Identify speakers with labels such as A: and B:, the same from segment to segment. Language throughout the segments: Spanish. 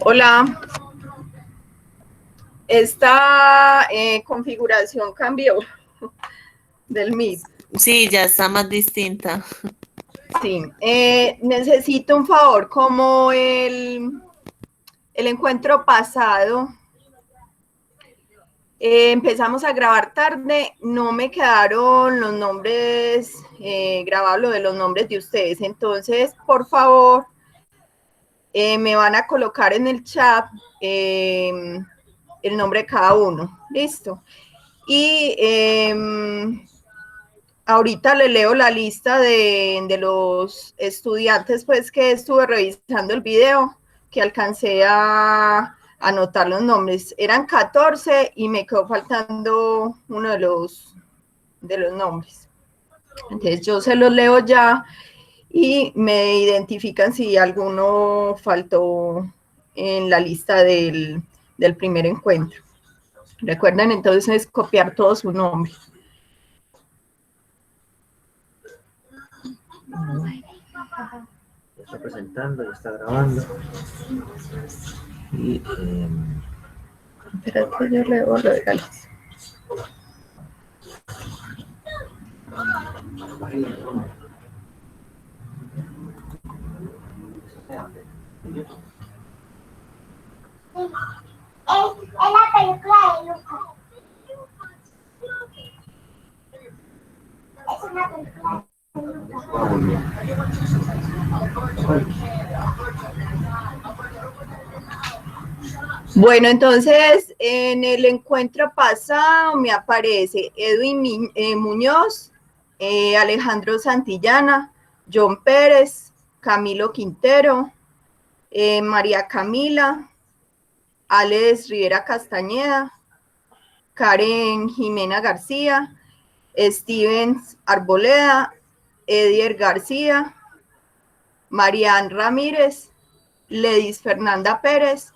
A: Hola, esta configuración cambió del Meet.
B: Sí, ya está más distinta.
A: Sí, necesito un favor, como el encuentro pasado, empezamos a grabar tarde, no me quedaron los nombres grabados, lo de los nombres de ustedes, entonces, por favor, me van a colocar en el chat el nombre de cada uno, ¿listo? Y ahorita le leo la lista de los estudiantes, pues que estuve revisando el video, que alcancé a anotar los nombres. Eran 14 y me quedó faltando uno de los nombres. Entonces yo se los leo ya y me identifican si alguno faltó en la lista del primer encuentro. Recuerden entonces copiar todo su nombre.
C: Ya está presentando, ya está grabando. Y
A: espérate, yo leo lo de Galicia.
D: Es la película de Lucas. Es una película de
A: Bueno, entonces en el encuentro pasado me aparece Edwin Muñoz, Alejandro Santillana, John Pérez, Camilo Quintero, María Camila, Alex Rivera Castañeda, Karen Jimena García, Stevens Arboleda, Edier García, Marian Ramírez, Ledis Fernanda Pérez,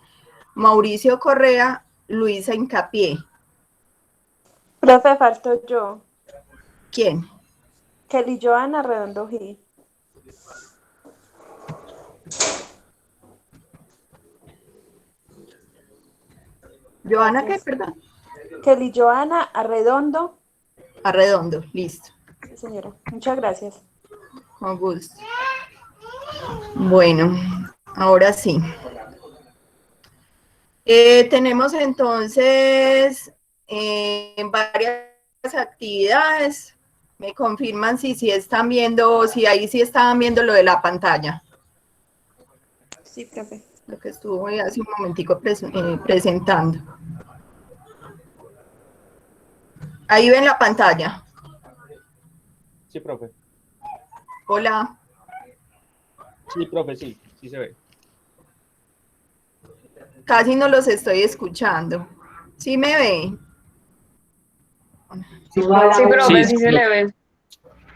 A: Mauricio Correa, Luisa Incapié.
E: Profe, falto yo.
A: ¿Quién?
E: Kelly Joana Redondo Gil.
A: ¿Joana qué, perdón?
E: Kelly Joana Arredondo.
A: Arredondo, listo.
E: Sí, señora. Muchas gracias.
A: Con gusto. Bueno, ahora sí. Tenemos entonces varias actividades. Me confirman si están viendo, si ahí sí estaban viendo lo de la pantalla.
E: Sí, profe.
A: Lo que estuvo hace un momentico presentando. Ahí ven la pantalla.
F: Sí, profe.
A: Hola.
F: Sí, profe, sí se ve.
A: Casi no los estoy escuchando. ¿Sí me ve?
G: Sí, profe, sí se le ve.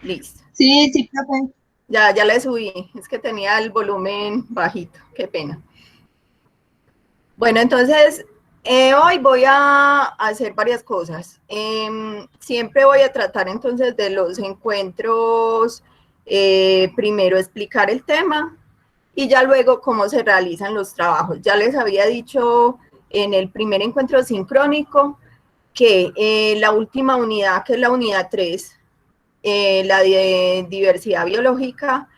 A: Listo.
G: Sí, profe.
A: Ya le subí. Es que tenía el volumen bajito. Qué pena. Bueno, entonces, hoy voy a hacer varias cosas. Siempre voy a tratar entonces de los encuentros, primero explicar el tema y ya luego cómo se realizan los trabajos. Ya les había dicho en el primer encuentro sincrónico que la última unidad, que es la unidad 3, la de diversidad biológica,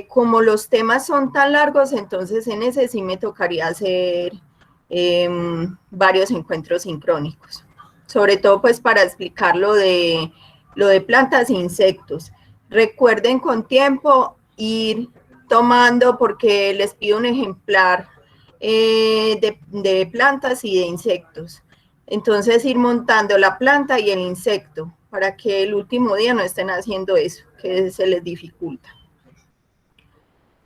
A: como los temas son tan largos, entonces en ese sí me tocaría hacer varios encuentros sincrónicos, sobre todo pues para explicar lo de plantas e insectos. Recuerden con tiempo ir tomando, porque les pido un ejemplar de plantas y de insectos. Entonces ir montando la planta y el insecto para que el último día no estén haciendo eso, que se les dificulta.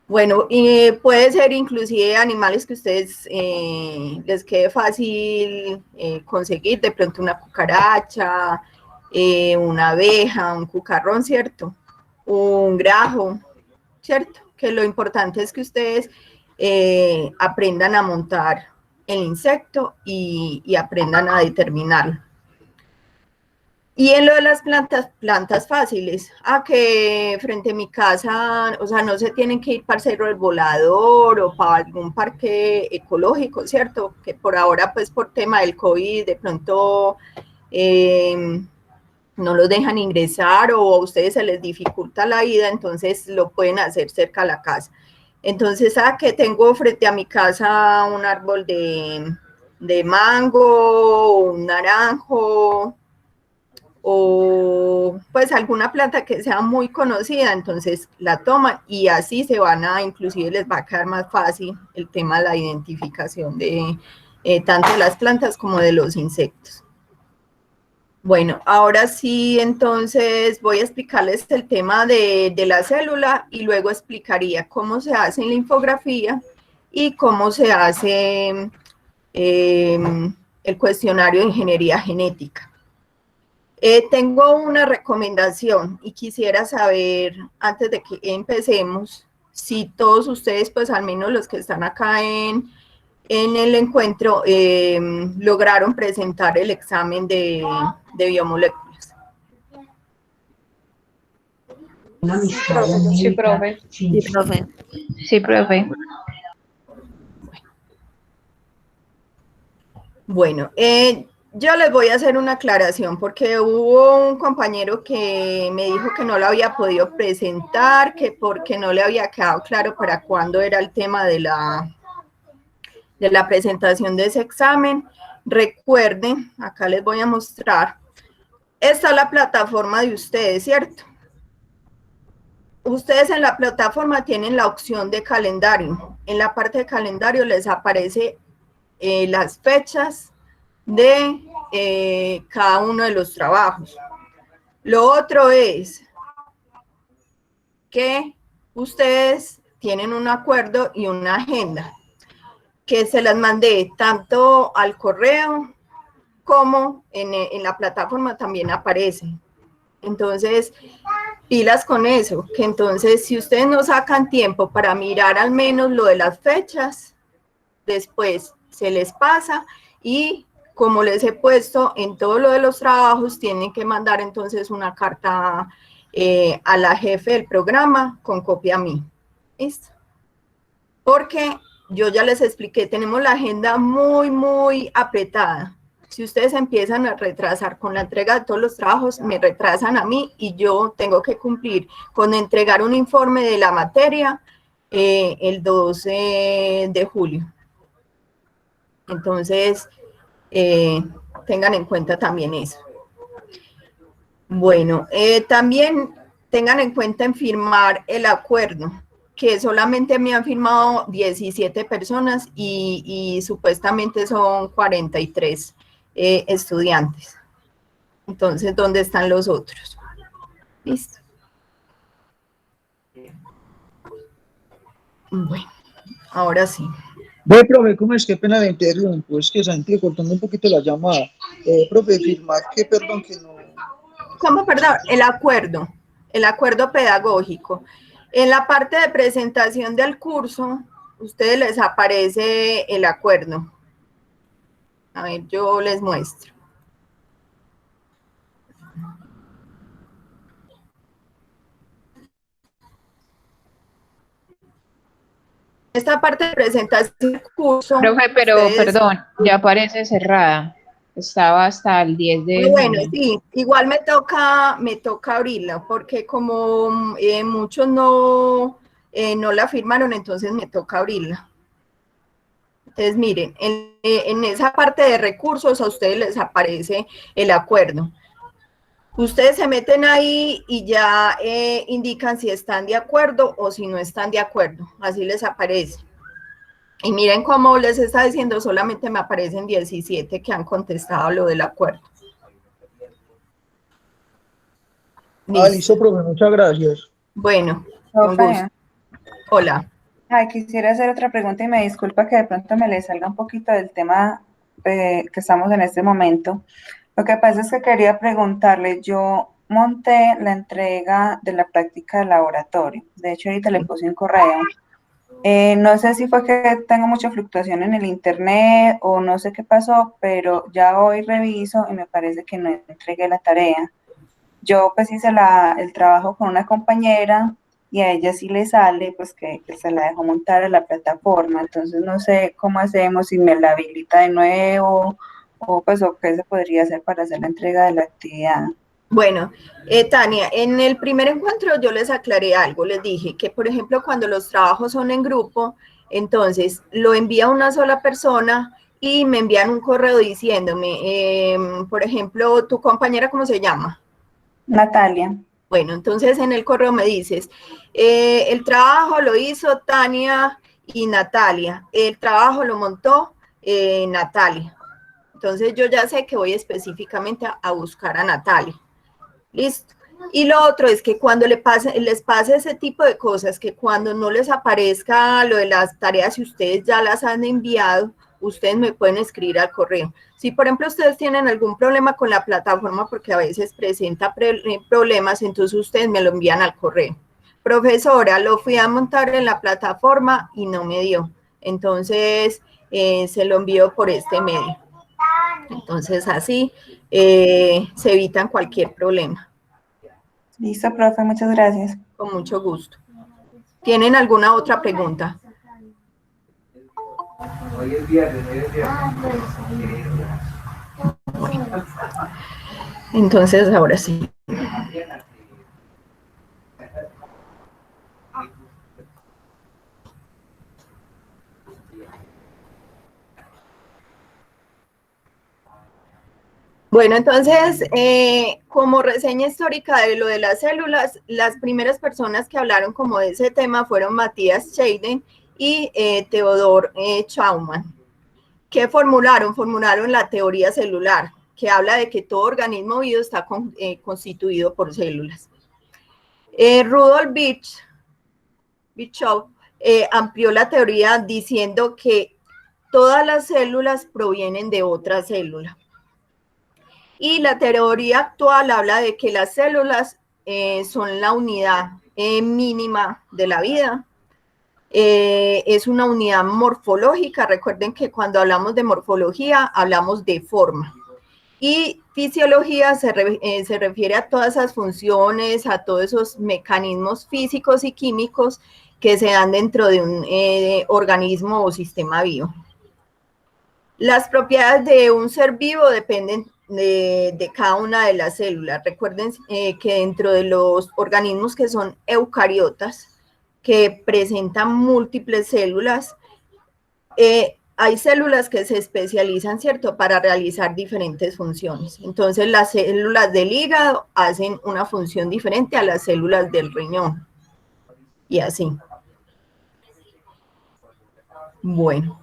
A: Bueno, y puede ser inclusive animales que a ustedes les quede fácil conseguir, de pronto una cucaracha, una abeja, un cucarrón, ¿cierto? Un grajo, ¿cierto? Que lo importante es que ustedes aprendan a montar el insecto y aprendan a determinarlo. Y en lo de las plantas fáciles, que frente a mi casa, o sea, no se tienen que ir para Cerro del Volador o para algún parque ecológico, ¿cierto? Que por ahora, pues por tema del COVID, de pronto no los dejan ingresar o a ustedes se les dificulta la ida, entonces lo pueden hacer cerca de la casa. Entonces, que tengo frente a mi casa un árbol de mango, un naranjo, o pues alguna planta que sea muy conocida, entonces la toman y así se van inclusive les va a quedar más fácil el tema de la identificación de tanto de las plantas como de los insectos. Bueno, ahora sí, entonces voy a explicarles el tema de la célula y luego explicaría cómo se hace en la infografía y cómo se hace el cuestionario de ingeniería genética. Tengo una recomendación y quisiera saber, antes de que empecemos, si todos ustedes, pues al menos los que están acá en el encuentro, lograron presentar el examen de biomoléculas.
G: Sí, profe.
B: Sí, profe.
G: Sí, profe.
A: Bueno, yo les voy a hacer una aclaración porque hubo un compañero que me dijo que no lo había podido presentar, que porque no le había quedado claro para cuándo era el tema de la presentación de ese examen. Recuerden, acá les voy a mostrar, esta es la plataforma de ustedes, ¿cierto? Ustedes en la plataforma tienen la opción de calendario. En la parte de calendario les aparece las fechas de cada uno de los trabajos. Lo otro es que ustedes tienen un acuerdo y una agenda que se las mandé tanto al correo como en la plataforma también aparece. Entonces, pilas con eso, que entonces si ustedes no sacan tiempo para mirar al menos lo de las fechas, después se les pasa y como les he puesto en todo lo de los trabajos, tienen que mandar entonces una carta a la jefe del programa con copia a mí. ¿Listo? Porque yo ya les expliqué, tenemos la agenda muy apretada. Si ustedes empiezan a retrasar con la entrega de todos los trabajos, me retrasan a mí y yo tengo que cumplir con entregar un informe de la materia el 12 de julio. Entonces, tengan en cuenta también eso. Bueno, también tengan en cuenta en firmar el acuerdo, que solamente me han firmado 17 personas y supuestamente son 43 estudiantes. Entonces, ¿dónde están los otros? ¿Listo? Bueno, ahora sí.
H: Ve, profe, ¿cómo es? Qué pena de interrumpo, es que Santi cortando un poquito la llamada. Profe, firmar que, perdón, que no...
A: ¿Cómo, perdón? El acuerdo pedagógico. En la parte de presentación del curso, a ustedes les aparece el acuerdo. A ver, yo les muestro. Esta parte de presentación del curso...
G: Profe, pero
A: ustedes...
G: perdón, ya aparece cerrada. Estaba hasta el 10 de
A: Bueno,
G: junio.
A: sí, igual me toca abrirla, porque como muchos no la firmaron, entonces me toca abrirla. Entonces, miren, en esa parte de recursos a ustedes les aparece el acuerdo. Ustedes se meten ahí y ya indican si están de acuerdo o si no están de acuerdo, así les aparece. Y miren cómo les está diciendo, solamente me aparecen 17 que han contestado lo del acuerdo.
H: Listo, profe, muchas gracias.
A: Bueno, con
I: Profe,
A: gusto. Hola.
I: quisiera hacer otra pregunta y me disculpa que de pronto me le salga un poquito del tema que estamos en este momento. Lo que pasa es que quería preguntarle, yo monté la entrega de la práctica de laboratorio. De hecho, ahorita le puse un correo. No sé si fue que tengo mucha fluctuación en el internet o no sé qué pasó, pero ya hoy reviso y me parece que no entregué la tarea. Yo pues hice el trabajo con una compañera y a ella sí le sale pues que se la dejó montar a la plataforma, entonces no sé cómo hacemos, si me la habilita de nuevo o pues o qué se podría hacer para hacer la entrega de la actividad.
A: Bueno, Tania, en el primer encuentro yo les aclaré algo, les dije que, por ejemplo, cuando los trabajos son en grupo, entonces lo envía una sola persona y me envían un correo diciéndome, por ejemplo, ¿tu compañera cómo se llama?
I: Natalia.
A: Bueno, entonces en el correo me dices, el trabajo lo hizo Tania y Natalia, el trabajo lo montó Natalia. Entonces yo ya sé que voy específicamente a buscar a Natalia. Listo. Y lo otro es que cuando les pase ese tipo de cosas, que cuando no les aparezca lo de las tareas, si ustedes ya las han enviado, ustedes me pueden escribir al correo. Si, por ejemplo, ustedes tienen algún problema con la plataforma, porque a veces presenta problemas, entonces ustedes me lo envían al correo. Profesora, lo fui a montar en la plataforma y no me dio. Entonces, se lo envío por este medio. Entonces, así se evitan cualquier problema.
I: Listo, profe, muchas gracias.
A: Con mucho gusto. ¿Tienen alguna otra pregunta?
C: Hoy es viernes, hoy es viernes.
A: Entonces, ahora sí. Bueno, entonces, como reseña histórica de lo de las células, las primeras personas que hablaron como de ese tema fueron Matthias Scheiden y Theodor Schaumann. ¿Qué formularon? Formularon la teoría celular, que habla de que todo organismo vivo está constituido por células. Rudolf Virchow amplió la teoría diciendo que todas las células provienen de otra célula. Y la teoría actual habla de que las células son la unidad mínima de la vida. Es una unidad morfológica. Recuerden que cuando hablamos de morfología, hablamos de forma. Y fisiología se refiere a todas esas funciones, a todos esos mecanismos físicos y químicos que se dan dentro de un organismo o sistema vivo. Las propiedades de un ser vivo dependen de cada una de las células. Recuerden que dentro de los organismos que son eucariotas, que presentan múltiples células, hay células que se especializan, ¿cierto?, para realizar diferentes funciones. Entonces, las células del hígado hacen una función diferente a las células del riñón. Y así. Bueno.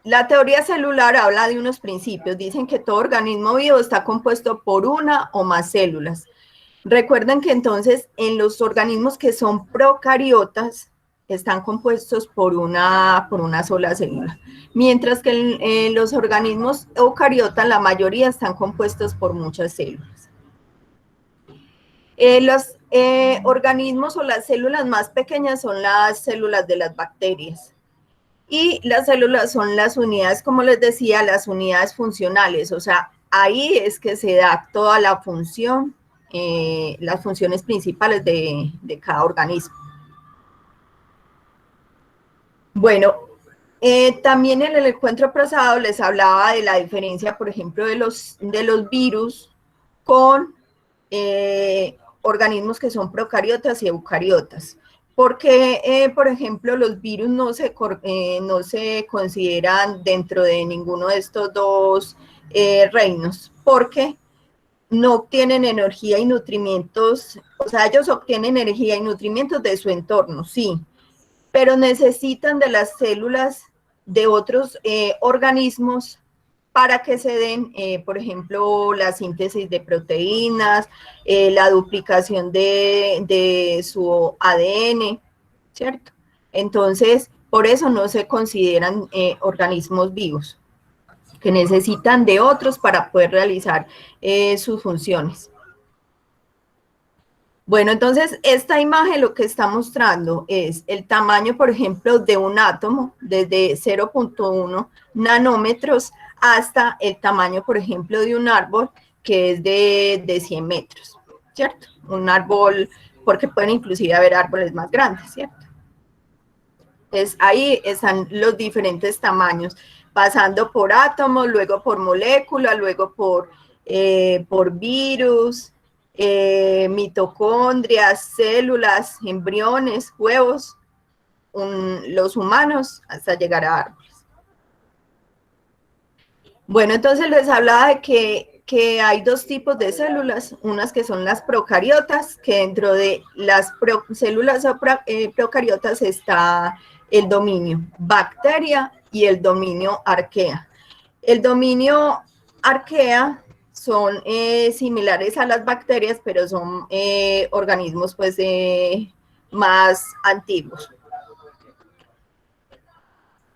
A: La teoría celular habla de unos principios. Dicen que todo organismo vivo está compuesto por una o más células. Recuerden que entonces en los organismos que son procariotas están compuestos por una sola célula. Mientras que en los organismos eucariotas la mayoría están compuestos por muchas células. Los organismos o las células más pequeñas son las células de las bacterias. Y las células son las unidades, como les decía, las unidades funcionales. O sea, ahí es que se da toda la función, las funciones principales de cada organismo. Bueno, también en el encuentro pasado les hablaba de la diferencia, por ejemplo, de los virus con organismos que son procariotas y eucariotas. Porque, por ejemplo, los virus no se consideran dentro de ninguno de estos dos reinos, porque no obtienen energía y nutrimientos, o sea, ellos obtienen energía y nutrimientos de su entorno, sí, pero necesitan de las células de otros organismos para que se den, por ejemplo, la síntesis de proteínas, la duplicación de su ADN, ¿cierto? Entonces, por eso no se consideran organismos vivos, que necesitan de otros para poder realizar sus funciones. Bueno, entonces esta imagen lo que está mostrando es el tamaño, por ejemplo, de un átomo, desde 0.1 nanómetros hasta el tamaño, por ejemplo, de un árbol que es de 100 metros, ¿cierto? Un árbol, porque pueden inclusive haber árboles más grandes, ¿cierto? Entonces ahí están los diferentes tamaños, pasando por átomos, luego por molécula, luego por virus, mitocondrias, células, embriones, huevos, los humanos, hasta llegar a árboles. Bueno, entonces les hablaba de que hay dos tipos de células, unas que son las procariotas, que dentro de las células procariotas está el dominio bacteria y el dominio arquea. El dominio arquea son similares a las bacterias, pero son organismos pues más antiguos.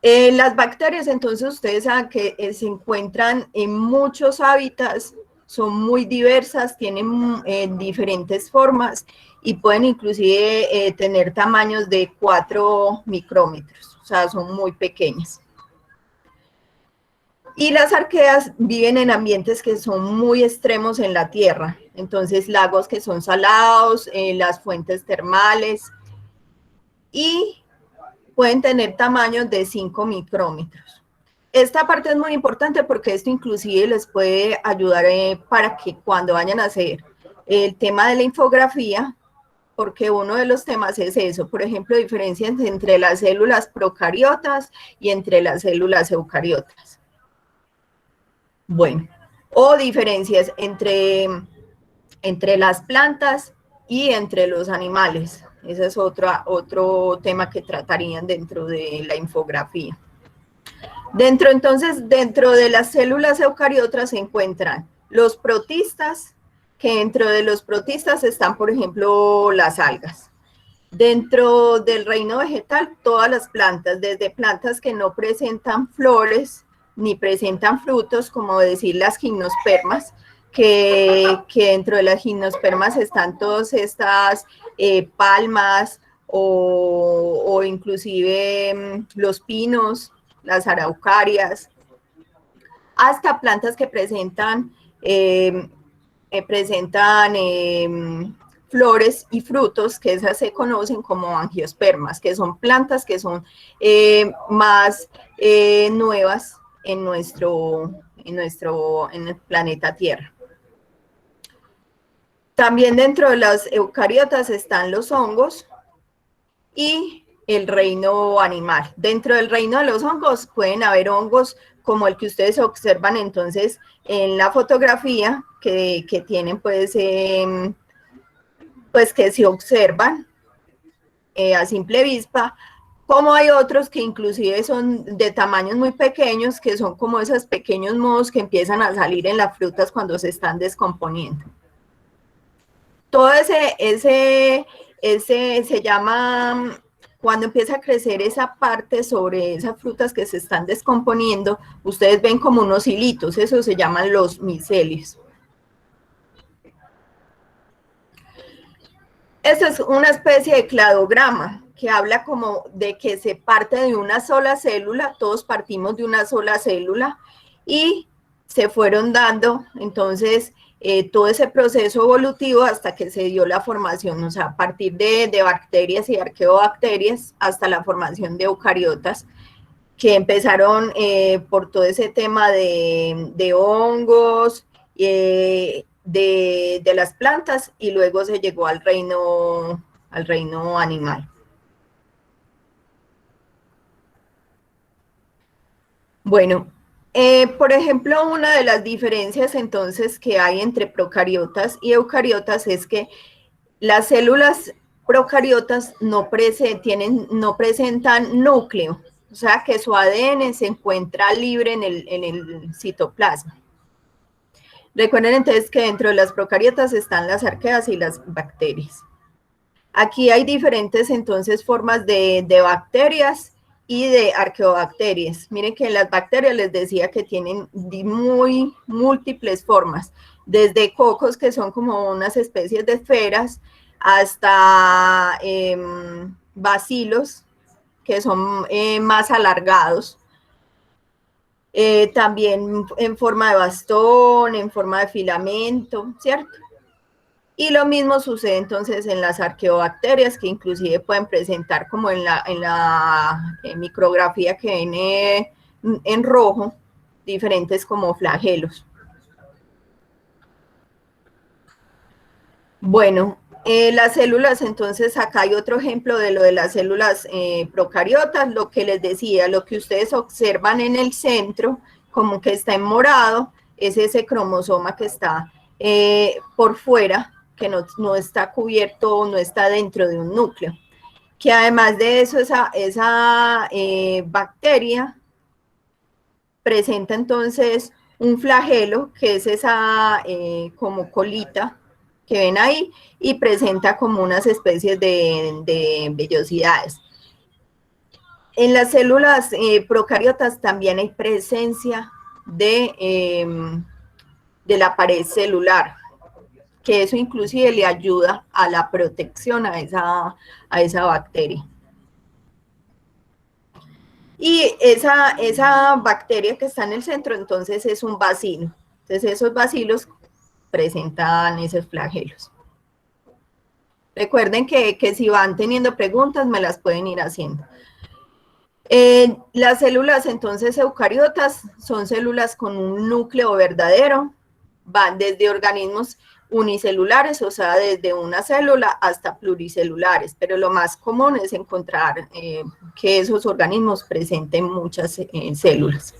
A: Las bacterias, entonces, ustedes saben que se encuentran en muchos hábitats, son muy diversas, tienen diferentes formas y pueden inclusive tener tamaños de 4 micrómetros, o sea, son muy pequeñas. Y las arqueas viven en ambientes que son muy extremos en la Tierra, entonces lagos que son salados, las fuentes termales, y pueden tener tamaños de 5 micrómetros. Esta parte es muy importante porque esto inclusive les puede ayudar para que cuando vayan a hacer el tema de la infografía, porque uno de los temas es eso, por ejemplo, diferencias entre las células procariotas y entre las células eucariotas. Bueno, o diferencias entre las plantas y entre los animales. Ese es otro tema que tratarían dentro de la infografía. Entonces, dentro de las células eucariotas se encuentran los protistas, que dentro de los protistas están, por ejemplo, las algas. Dentro del reino vegetal, todas las plantas, desde plantas que no presentan flores ni presentan frutos, como decir las gimnospermas, que dentro de las gimnospermas están todas estas palmas o inclusive los pinos, las araucarias, hasta plantas que presentan flores y frutos, que esas se conocen como angiospermas, que son plantas que son más nuevas en el planeta Tierra. También dentro de las eucariotas están los hongos y el reino animal. Dentro del reino de los hongos pueden haber hongos como el que ustedes observan entonces en la fotografía, que tienen pues que se observan a simple vista, como hay otros que inclusive son de tamaños muy pequeños, que son como esos pequeños mohos que empiezan a salir en las frutas cuando se están descomponiendo. Todo ese se llama, cuando empieza a crecer esa parte sobre esas frutas que se están descomponiendo, ustedes ven como unos hilitos, eso se llaman los micelios. Esta es una especie de cladograma que habla como de que se parte de una sola célula, todos partimos de una sola célula y se fueron dando entonces todo ese proceso evolutivo hasta que se dio la formación, o sea, a partir de bacterias y arqueobacterias hasta la formación de eucariotas, que empezaron por todo ese tema de hongos, de las plantas, y luego se llegó al reino animal. Bueno, por ejemplo, una de las diferencias entonces que hay entre procariotas y eucariotas es que las células procariotas no presentan núcleo, o sea que su ADN se encuentra libre en el citoplasma. Recuerden entonces que dentro de las procariotas están las arqueas y las bacterias. Aquí hay diferentes entonces formas de bacterias y de arqueobacterias. Miren que las bacterias les decía que tienen muy múltiples formas, desde cocos que son como unas especies de esferas, hasta bacilos que son más alargados. También en forma de bastón, en forma de filamento, ¿cierto? Y lo mismo sucede entonces en las arqueobacterias, que inclusive pueden presentar, como en la micrografía que viene en rojo, diferentes como flagelos. Bueno, las células, entonces acá hay otro ejemplo de lo de las células procariotas, lo que les decía, lo que ustedes observan en el centro, como que está en morado, es ese cromosoma que está por fuera, que no está cubierto, no está dentro de un núcleo. Que además de eso, esa bacteria presenta entonces un flagelo, que es esa como colita que ven ahí, y presenta como unas especies de vellosidades. En las células procariotas también hay presencia de la pared celular, que eso inclusive le ayuda a la protección a esa bacteria. Y esa bacteria que está en el centro, entonces, es un bacilo. Entonces, esos bacilos presentan esos flagelos. Recuerden que si van teniendo preguntas, me las pueden ir haciendo. Las células, entonces, eucariotas, son células con un núcleo verdadero, van desde organismos unicelulares, o sea, desde una célula hasta pluricelulares, pero lo más común es encontrar que esos organismos presenten muchas células.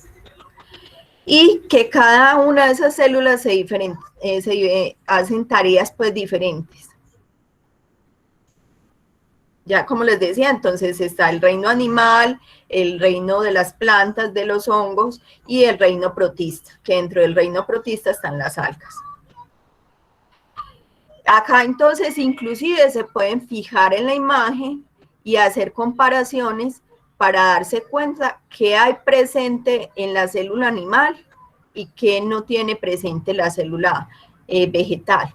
A: Y que cada una de esas células hacen tareas pues diferentes. Ya como les decía, entonces está el reino animal, el reino de las plantas, de los hongos, y el reino protista, que dentro del reino protista están las algas. Acá entonces inclusive se pueden fijar en la imagen y hacer comparaciones para darse cuenta qué hay presente en la célula animal y qué no tiene presente la célula vegetal.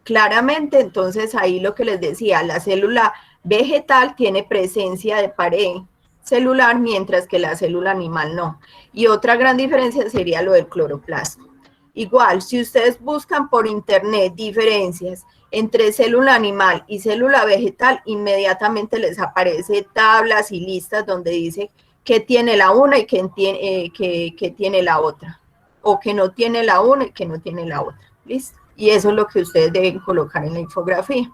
A: Claramente, entonces, ahí lo que les decía, la célula vegetal tiene presencia de pared celular, mientras que la célula animal no. Y otra gran diferencia sería lo del cloroplasto. Igual, si ustedes buscan por internet diferencias entre célula animal y célula vegetal, inmediatamente les aparece tablas y listas donde dice qué tiene la una y qué tiene la otra, o que no tiene la una y que no tiene la otra. ¿Listo? Y eso es lo que ustedes deben colocar en la infografía.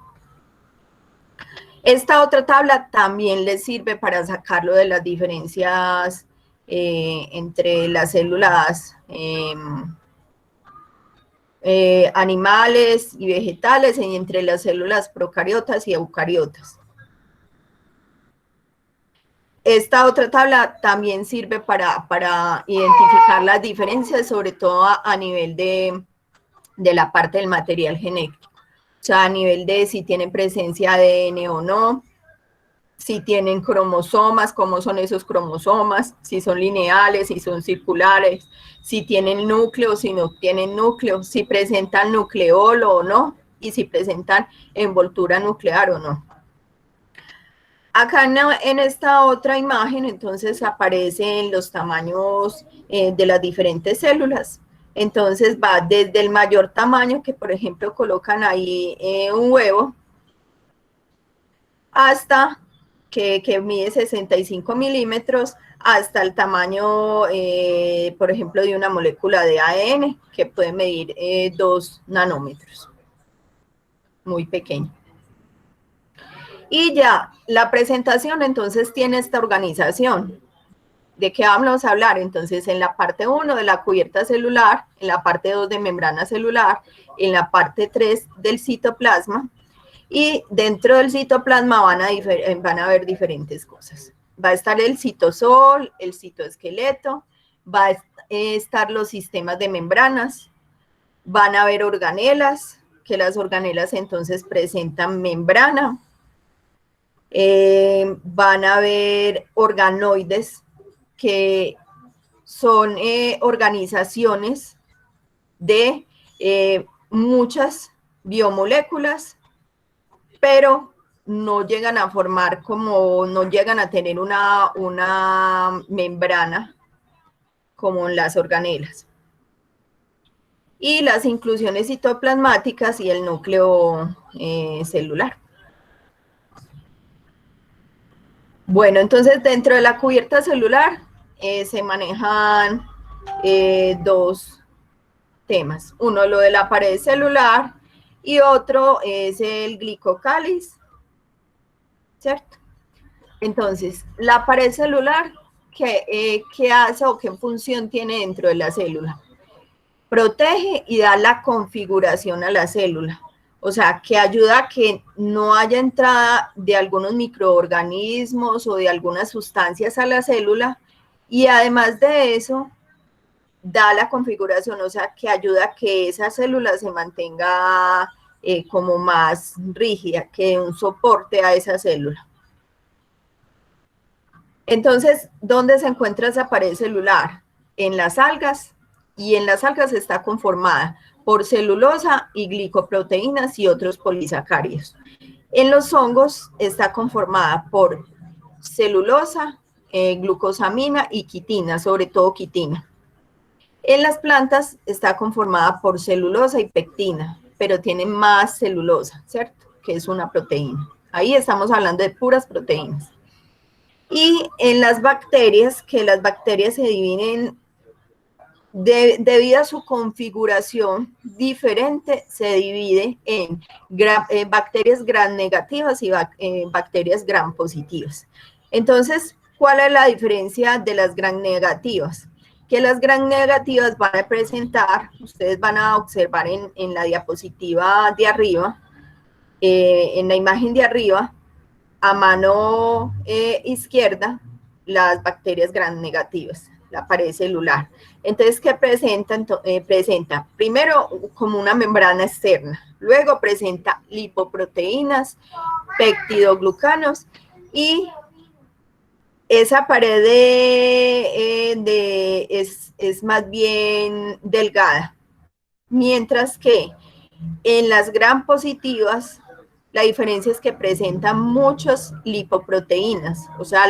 A: Esta otra tabla también les sirve para sacarlo de las diferencias entre las células animales y vegetales, y entre las células procariotas y eucariotas. Esta otra tabla también sirve para identificar las diferencias, sobre todo a nivel de la parte del material genético. O sea, a nivel de si tienen presencia de ADN o no, si tienen cromosomas, cómo son esos cromosomas, si son lineales, si son circulares, si tienen núcleo, si no tienen núcleo, si presentan nucleolo o no, y si presentan envoltura nuclear o no. Acá en esta otra imagen, entonces, aparecen los tamaños de las diferentes células. Entonces, va desde el mayor tamaño, que por ejemplo colocan ahí un huevo, hasta que mide 65 milímetros, hasta el tamaño, por ejemplo, de una molécula de ADN, que puede medir 2 nanómetros. Muy pequeño. Y ya, la presentación entonces tiene esta organización. ¿De qué vamos a hablar? Entonces, en la parte 1 de la cubierta celular, en la parte 2 de membrana celular, en la parte 3 del citoplasma, y dentro del citoplasma van a ver diferentes cosas. Va a estar el citosol, el citoesqueleto, va a estar los sistemas de membranas, van a haber organelas, que las organelas entonces presentan membrana, van a haber organoides, que son organizaciones de muchas biomoléculas pero no llegan a formar no llegan a tener una membrana como en las organelas. Y las inclusiones citoplasmáticas y el núcleo celular. Bueno, entonces dentro de la cubierta celular se manejan dos temas. Uno, lo de la pared celular, y otro es el glicocáliz, ¿cierto? Entonces, la pared celular, ¿qué hace o qué función tiene dentro de la célula? Protege y da la configuración a la célula. O sea, que ayuda a que no haya entrada de algunos microorganismos o de algunas sustancias a la célula, y además de eso, da la configuración, o sea, que ayuda a que esa célula se mantenga como más rígida, que dé un soporte a esa célula. Entonces, ¿dónde se encuentra esa pared celular? En las algas, y en las algas está conformada por celulosa y glicoproteínas y otros polisacáridos. En los hongos está conformada por celulosa, glucosamina y quitina, sobre todo quitina. En las plantas está conformada por celulosa y pectina, pero tiene más celulosa, ¿cierto? Que es una proteína. Ahí estamos hablando de puras proteínas. Y en las bacterias, que las bacterias se dividen debido a su configuración diferente, se divide en bacterias gram negativas y bacterias gram positivas. Entonces, ¿cuál es la diferencia de las gram negativas? Que las gram negativas van a presentar, ustedes van a observar en la diapositiva de arriba, en la imagen de arriba, a mano izquierda, las bacterias gram negativas, la pared celular. Entonces, ¿qué presenta? Presenta primero como una membrana externa, luego presenta lipoproteínas, peptidoglucanos, y esa pared es más bien delgada, mientras que en las gram positivas la diferencia es que presentan muchas lipoproteínas, o sea,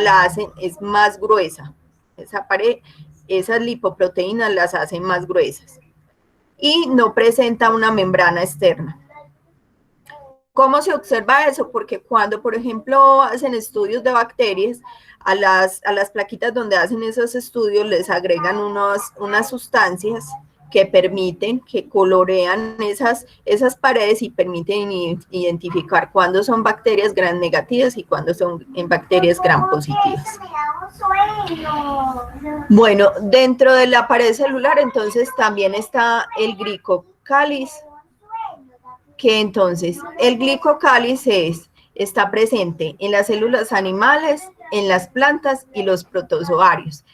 A: es más gruesa. Esa pared, esas lipoproteínas las hacen más gruesas. Y no presenta una membrana externa. ¿Cómo se observa eso? Porque cuando, por ejemplo, hacen estudios de bacterias, a las plaquitas donde hacen esos estudios les agregan unas sustancias que permiten, que colorean esas paredes y permiten identificar cuándo son bacterias gram negativas y cuándo son bacterias gram positivas. Bueno, dentro de la pared celular entonces también está el glicocáliz, que entonces el glicocáliz está presente en las células animales, en las plantas y los protozoarios.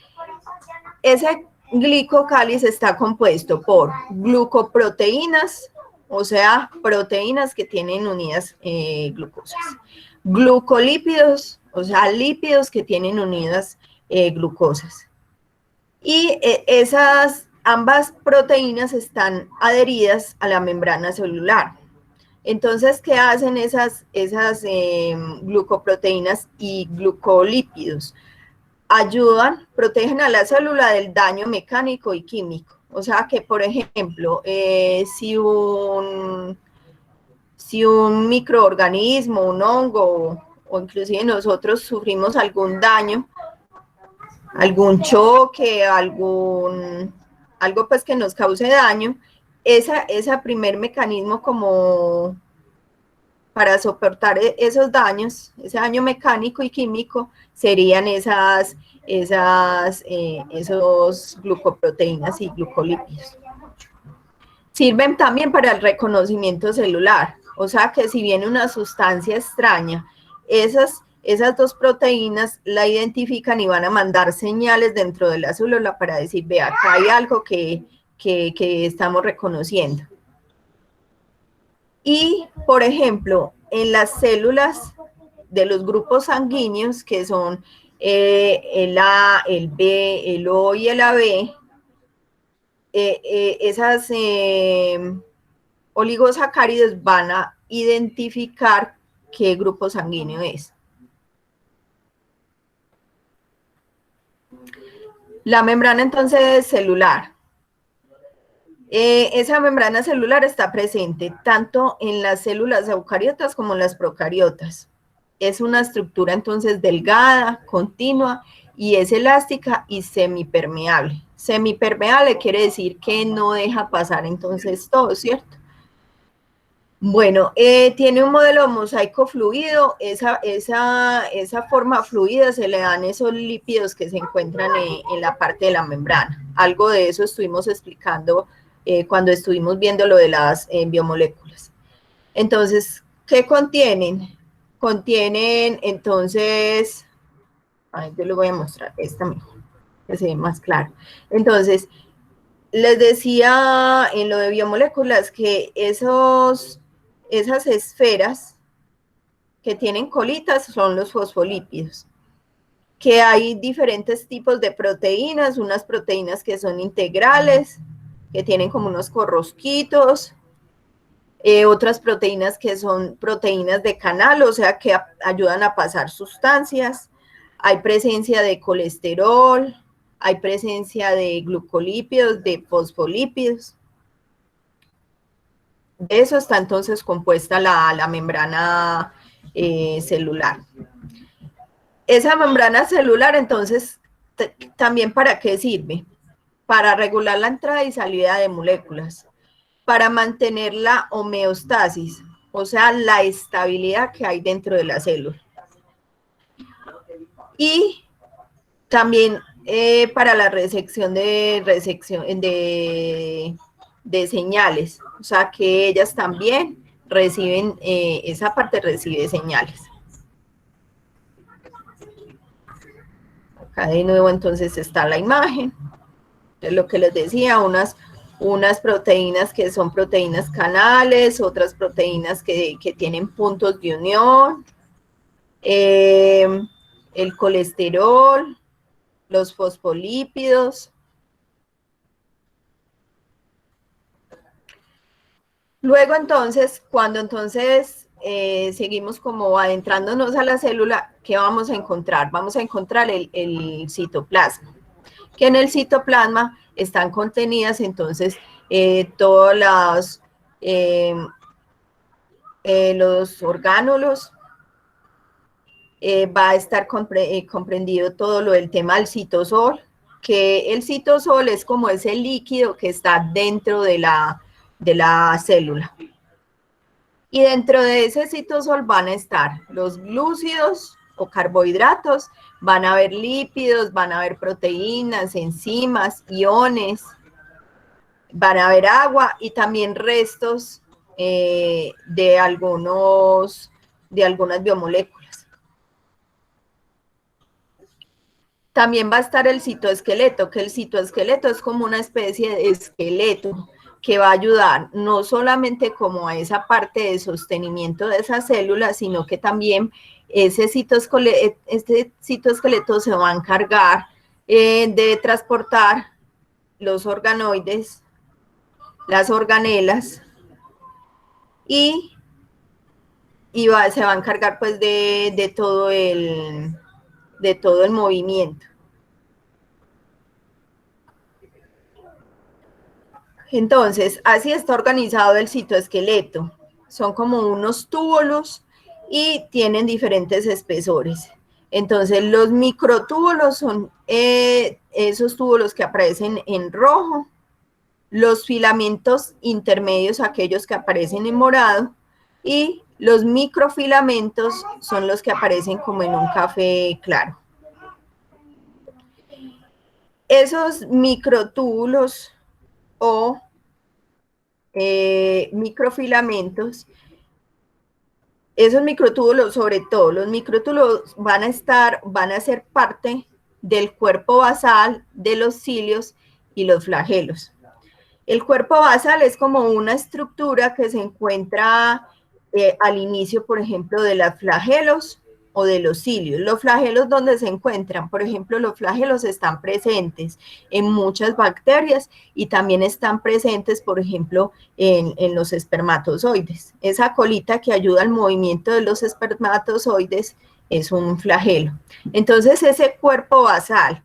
A: Ese glicocáliz está compuesto por glucoproteínas, o sea, proteínas que tienen unidas glucosas, glucolípidos, o sea, lípidos que tienen unidas glucosas. Y ambas proteínas están adheridas a la membrana celular. Entonces, ¿qué hacen esas glucoproteínas y glucolípidos? Ayudan, protegen a la célula del daño mecánico y químico. O sea que, por ejemplo, si un microorganismo, un hongo, o inclusive nosotros sufrimos algún daño, algún choque, algo pues que nos cause daño, ese primer mecanismo como para soportar esos daños, ese daño mecánico y químico, serían esos glucoproteínas y glucolípidos. Sirven también para el reconocimiento celular, o sea que si viene una sustancia extraña, esas dos proteínas la identifican y van a mandar señales dentro de la célula para decir, vea, acá hay algo que estamos reconociendo. Y, por ejemplo, en las células de los grupos sanguíneos, que son el A, el B, el O y el AB, esas oligosacáridos van a identificar qué grupo sanguíneo es. La membrana entonces celular. Esa membrana celular está presente tanto en las células eucariotas como en las procariotas. Es una estructura entonces delgada, continua, y es elástica y semipermeable. Semipermeable quiere decir que no deja pasar entonces todo, ¿cierto? Bueno, tiene un modelo de mosaico fluido. Esa forma fluida se le dan esos lípidos que se encuentran en la parte de la membrana. Algo de eso estuvimos explicando cuando estuvimos viendo lo de las biomoléculas. Entonces, ¿qué contienen? Contienen, entonces, yo les voy a mostrar esta mejor, que se ve más claro. Entonces, les decía en lo de biomoléculas que esas esferas que tienen colitas son los fosfolípidos, que hay diferentes tipos de proteínas, unas proteínas que son integrales, que tienen como unos corrosquitos, otras proteínas que son proteínas de canal, o sea, que ayudan a pasar sustancias. Hay presencia de colesterol, hay presencia de glucolípidos, de fosfolípidos. De eso está entonces compuesta la membrana celular. Esa membrana celular, entonces, también ¿para qué sirve? Para regular la entrada y salida de moléculas, para mantener la homeostasis, o sea, la estabilidad que hay dentro de la célula. Y también para la recepción de señales, o sea, que ellas también reciben, esa parte recibe señales. Acá de nuevo entonces está la imagen. Es lo que les decía, unas proteínas que son proteínas canales, otras proteínas que tienen puntos de unión, el colesterol, los fosfolípidos. Luego entonces, cuando entonces seguimos como adentrándonos a la célula, ¿qué vamos a encontrar? Vamos a encontrar el citoplasma, que en el citoplasma están contenidas entonces todos los orgánulos, va a estar comprendido todo lo del tema del citosol, que el citosol es como ese líquido que está dentro de la célula. Y dentro de ese citosol van a estar los glúcidos o carbohidratos, van a haber lípidos, van a haber proteínas, enzimas, iones, van a haber agua y también restos de algunas biomoléculas. También va a estar el citoesqueleto, que el citoesqueleto es como una especie de esqueleto que va a ayudar no solamente como a esa parte de sostenimiento de esas células, sino que también este citoesqueleto se va a encargar de transportar los organoides, las organelas, y se va a encargar pues de todo el movimiento. Entonces, así está organizado el citoesqueleto. Son como unos túbulos y tienen diferentes espesores. Entonces, los microtúbulos son esos túbulos que aparecen en rojo, los filamentos intermedios, aquellos que aparecen en morado, y los microfilamentos son los que aparecen como en un café claro. Esos microtúbulos o microfilamentos, esos microtúbulos, sobre todo, los microtúbulos van a ser parte del cuerpo basal de los cilios y los flagelos. El cuerpo basal es como una estructura que se encuentra al inicio, por ejemplo, de los flagelos o de los cilios. Los flagelos, ¿dónde se encuentran? Por ejemplo, los flagelos están presentes en muchas bacterias y también están presentes, por ejemplo, en los espermatozoides. Esa colita que ayuda al movimiento de los espermatozoides es un flagelo. Entonces, ese cuerpo basal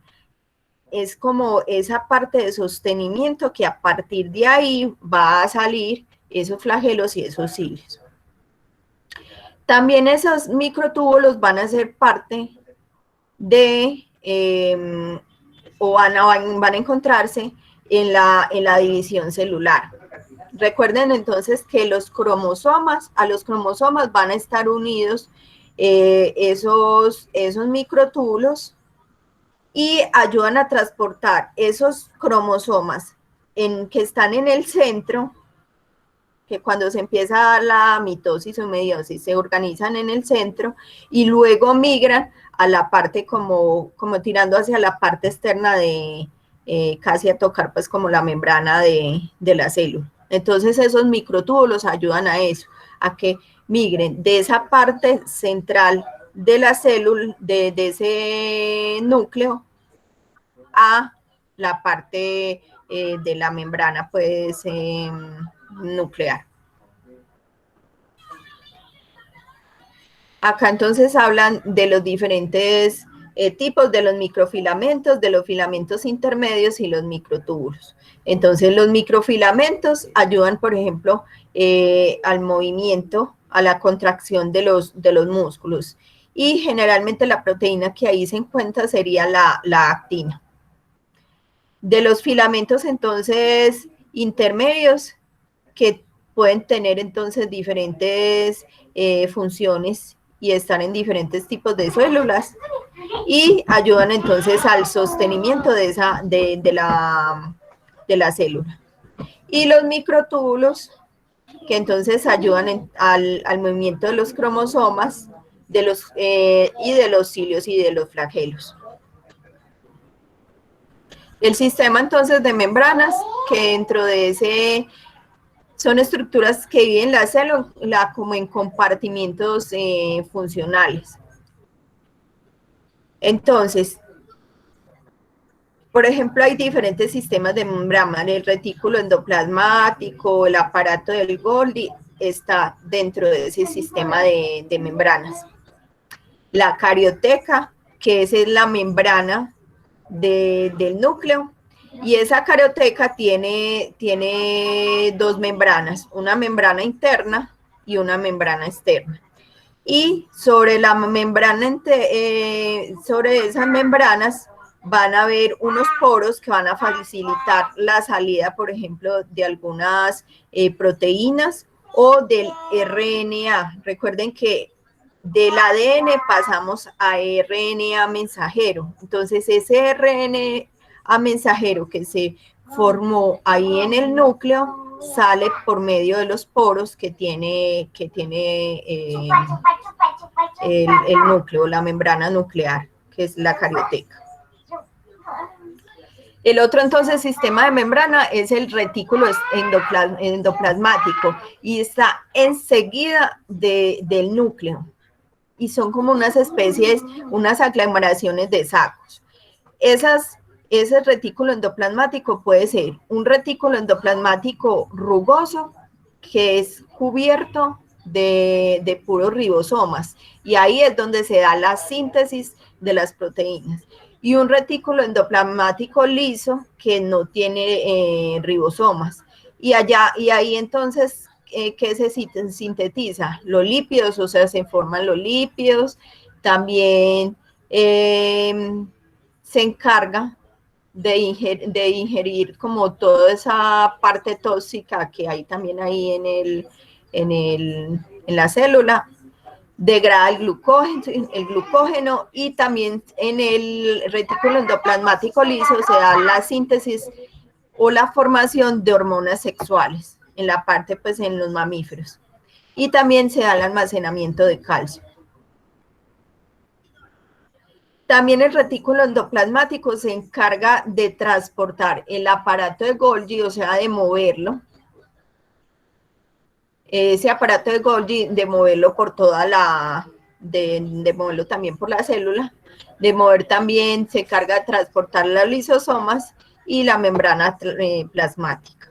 A: es como esa parte de sostenimiento que a partir de ahí va a salir esos flagelos y esos cilios. También esos microtúbulos van a ser parte de, o van a encontrarse en la división celular. Recuerden entonces que los cromosomas, a los cromosomas van a estar unidos esos microtúbulos y ayudan a transportar esos cromosomas que están en el centro, que cuando se empieza a dar la mitosis o meiosis se organizan en el centro y luego migran a la parte como tirando hacia la parte externa de casi a tocar pues como la membrana de la célula. Entonces esos microtúbulos ayudan a eso, a que migren de esa parte central de la célula, de ese núcleo, a la parte de la membrana pues nuclear. Acá entonces hablan de los diferentes tipos de los microfilamentos, de los filamentos intermedios y los microtúbulos. Entonces los microfilamentos ayudan, por ejemplo, al movimiento, a la contracción de los músculos. Y generalmente la proteína que ahí se encuentra sería la actina. De los filamentos entonces intermedios, que pueden tener entonces diferentes funciones y estar en diferentes tipos de células y ayudan entonces al sostenimiento de la célula. Y los microtúbulos, que entonces ayudan al movimiento de los cromosomas y de los cilios y de los flagelos. El sistema entonces de membranas, que dentro de ese son estructuras que viven la célula como en compartimientos funcionales. Entonces, por ejemplo, hay diferentes sistemas de membrana. El retículo endoplasmático, el aparato del Golgi está dentro de ese sistema de membranas. La carioteca, que es la membrana del núcleo, y esa carioteca tiene dos membranas, una membrana interna y una membrana externa. Y sobre la membrana, sobre esas membranas van a haber unos poros que van a facilitar la salida, por ejemplo, de algunas proteínas o del RNA. Recuerden que del ADN pasamos a RNA mensajero. Entonces, ese RNA mensajero que se formó ahí en el núcleo sale por medio de los poros que tiene el núcleo, la membrana nuclear, que es la carioteca. El otro entonces sistema de membrana es el retículo endoplasmático y está enseguida del núcleo y son como unas especies, unas aglomeraciones de sacos. Ese retículo endoplasmático puede ser un retículo endoplasmático rugoso que es cubierto de puros ribosomas y ahí es donde se da la síntesis de las proteínas. Y un retículo endoplasmático liso que no tiene ribosomas. Y ahí entonces, ¿qué se sintetiza? Los lípidos, o sea, se forman los lípidos. También se encarga de ingerir como toda esa parte tóxica que hay también ahí en la célula. Degrada el glucógeno y también en el retículo endoplasmático liso se da la síntesis o la formación de hormonas sexuales en la parte, pues, en los mamíferos. Y también se da el almacenamiento de calcio. También el retículo endoplasmático se encarga de transportar el aparato de Golgi, o sea, de moverlo. Ese aparato de Golgi, de moverlo por toda de moverlo también por la célula, de mover también, se encarga de transportar los lisosomas y la membrana plasmática.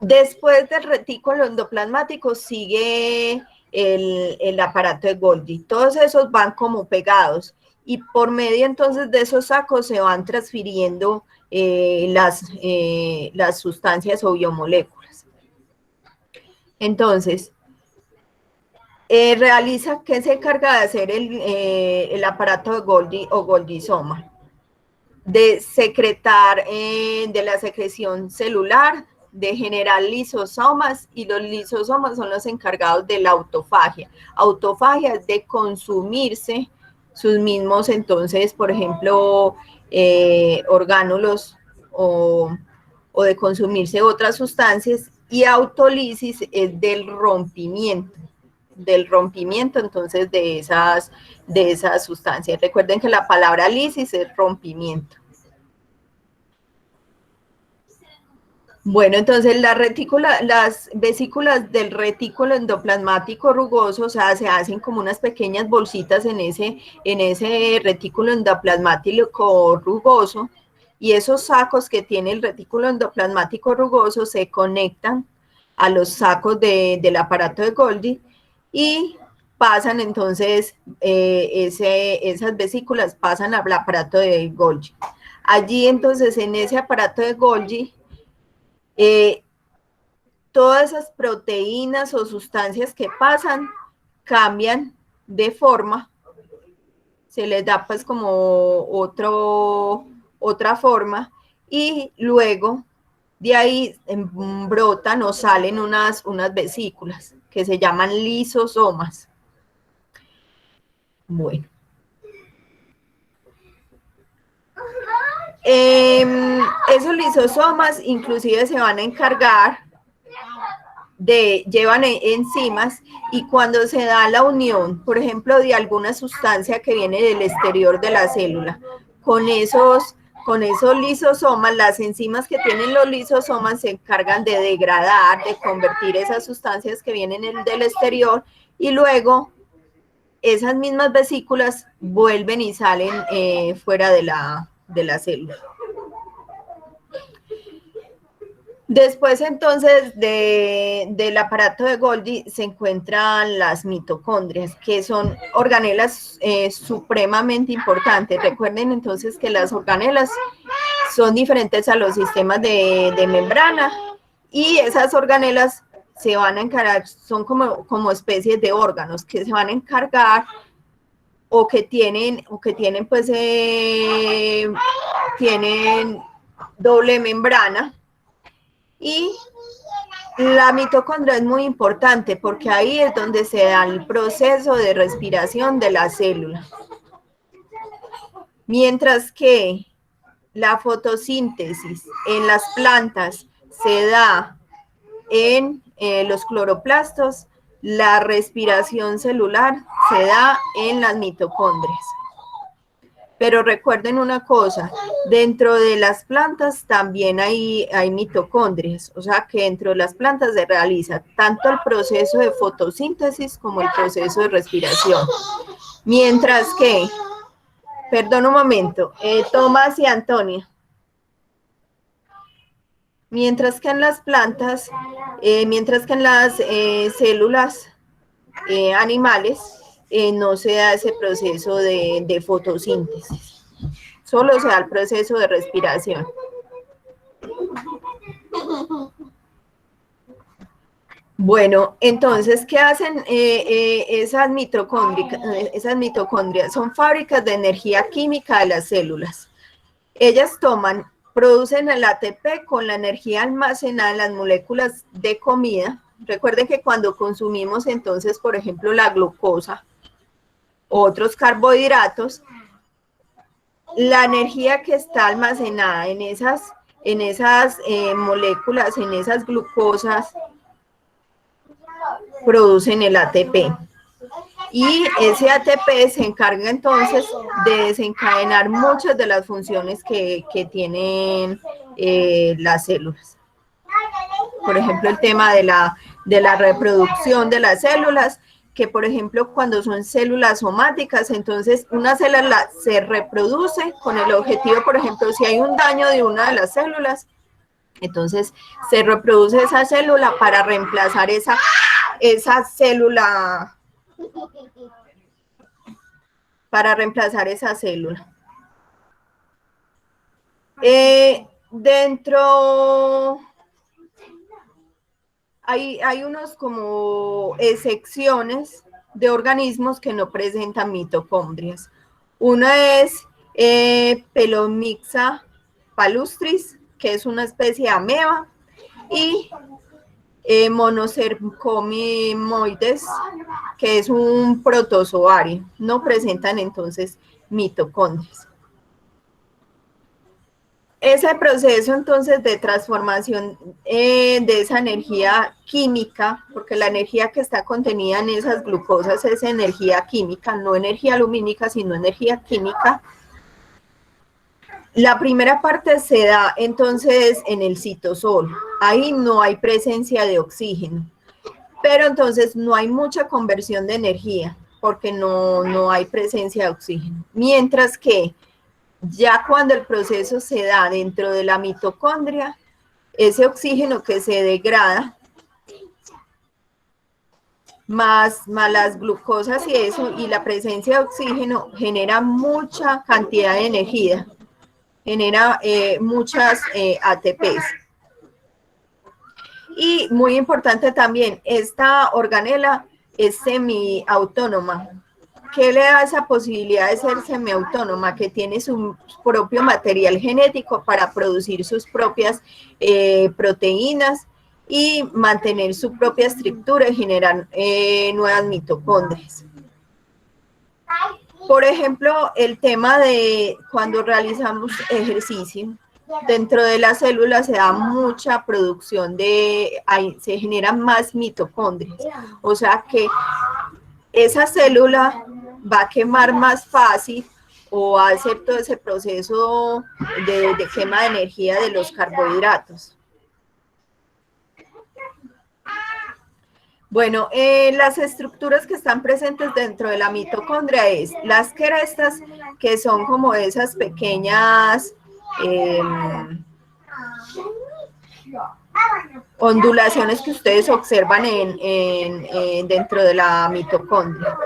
A: Después del retículo endoplasmático sigue el aparato de Golgi. Todos esos van como pegados y por medio entonces de esos sacos se van transfiriendo las sustancias o biomoléculas. Entonces, ¿qué se encarga de hacer el aparato de Golgi o Golgisoma? De secretar, de la secreción celular, de generar lisosomas, y los lisosomas son los encargados de la autofagia. Autofagia es de consumirse sus mismos, entonces, por ejemplo, orgánulos o de consumirse otras sustancias, y autólisis es del rompimiento entonces de esas sustancias. Recuerden que la palabra lisis es rompimiento. Bueno, entonces las vesículas del retículo endoplasmático rugoso, o sea, se hacen como unas pequeñas bolsitas en ese retículo endoplasmático rugoso, y esos sacos que tiene el retículo endoplasmático rugoso se conectan a los sacos del aparato de Golgi y pasan entonces, esas vesículas pasan al aparato de Golgi. Allí entonces en ese aparato de Golgi, todas esas proteínas o sustancias que pasan cambian de forma, se les da pues como otra forma, y luego de ahí brotan o salen unas vesículas que se llaman lisosomas. Bueno. Esos lisosomas inclusive se van a encargar llevan enzimas, y cuando se da la unión, por ejemplo, de alguna sustancia que viene del exterior de la célula, con esos lisosomas, las enzimas que tienen los lisosomas se encargan de degradar, de convertir esas sustancias que vienen del exterior, y luego esas mismas vesículas vuelven y salen fuera de la célula. Después entonces del aparato de Golgi se encuentran las mitocondrias, que son organelas supremamente importantes. Recuerden entonces que las organelas son diferentes a los sistemas de membrana, y esas organelas se van a encargar, son como especies de órganos que se van a encargar o que tienen pues tienen doble membrana. Y la mitocondria es muy importante porque ahí es donde se da el proceso de respiración de la célula. Mientras que la fotosíntesis en las plantas se da en los cloroplastos, la respiración celular se da en las mitocondrias. Pero recuerden una cosa, dentro de las plantas también hay mitocondrias, o sea que dentro de las plantas se realiza tanto el proceso de fotosíntesis como el proceso de respiración. Mientras que, perdón un momento, Tomás y Antonia. Mientras que en las plantas, mientras que en las células animales, no se da ese proceso de fotosíntesis, solo se da el proceso de respiración. Bueno, entonces, ¿qué hacen esas mitocondrias? Son fábricas de energía química de las células. Ellas producen el ATP con la energía almacenada en las moléculas de comida. Recuerden que cuando consumimos entonces, por ejemplo, la glucosa, otros carbohidratos, la energía que está almacenada en esas moléculas, en esas glucosas, producen el ATP. Y ese ATP se encarga entonces de desencadenar muchas de las funciones que tienen las células. Por ejemplo, el tema de la reproducción de las células, que por ejemplo cuando son células somáticas, entonces una célula se reproduce con el objetivo, por ejemplo, si hay un daño de una de las células, entonces se reproduce esa célula para reemplazar esa célula, Dentro hay unos como secciones de organismos que no presentan mitocondrias. Una es Pelomyxa palustris, que es una especie de ameba, y Monocercomoides, que es un protozoario. No presentan entonces mitocondrias. Ese proceso entonces de transformación de esa energía química, porque la energía que está contenida en esas glucosas es energía química, no energía lumínica, sino energía química. La primera parte se da entonces en el citosol, ahí no hay presencia de oxígeno, pero entonces no hay mucha conversión de energía, porque no hay presencia de oxígeno, mientras que ya cuando el proceso se da dentro de la mitocondria, ese oxígeno que se degrada, más las glucosas y eso, y la presencia de oxígeno genera mucha cantidad de energía, genera muchas ATPs. Y muy importante también, esta organela es semiautónoma. ¿Qué le da esa posibilidad de ser semiautónoma? Que tiene su propio material genético para producir sus propias proteínas y mantener su propia estructura y generar nuevas mitocondrias. Por ejemplo, el tema de cuando realizamos ejercicio, dentro de las células se da mucha producción se generan más mitocondrias. O sea que esa célula va a quemar más fácil o va a hacer todo ese proceso de quema de energía de los carbohidratos. Bueno, las estructuras que están presentes dentro de la mitocondria es las crestas, que son como esas pequeñas ondulaciones que ustedes observan dentro de la mitocondria.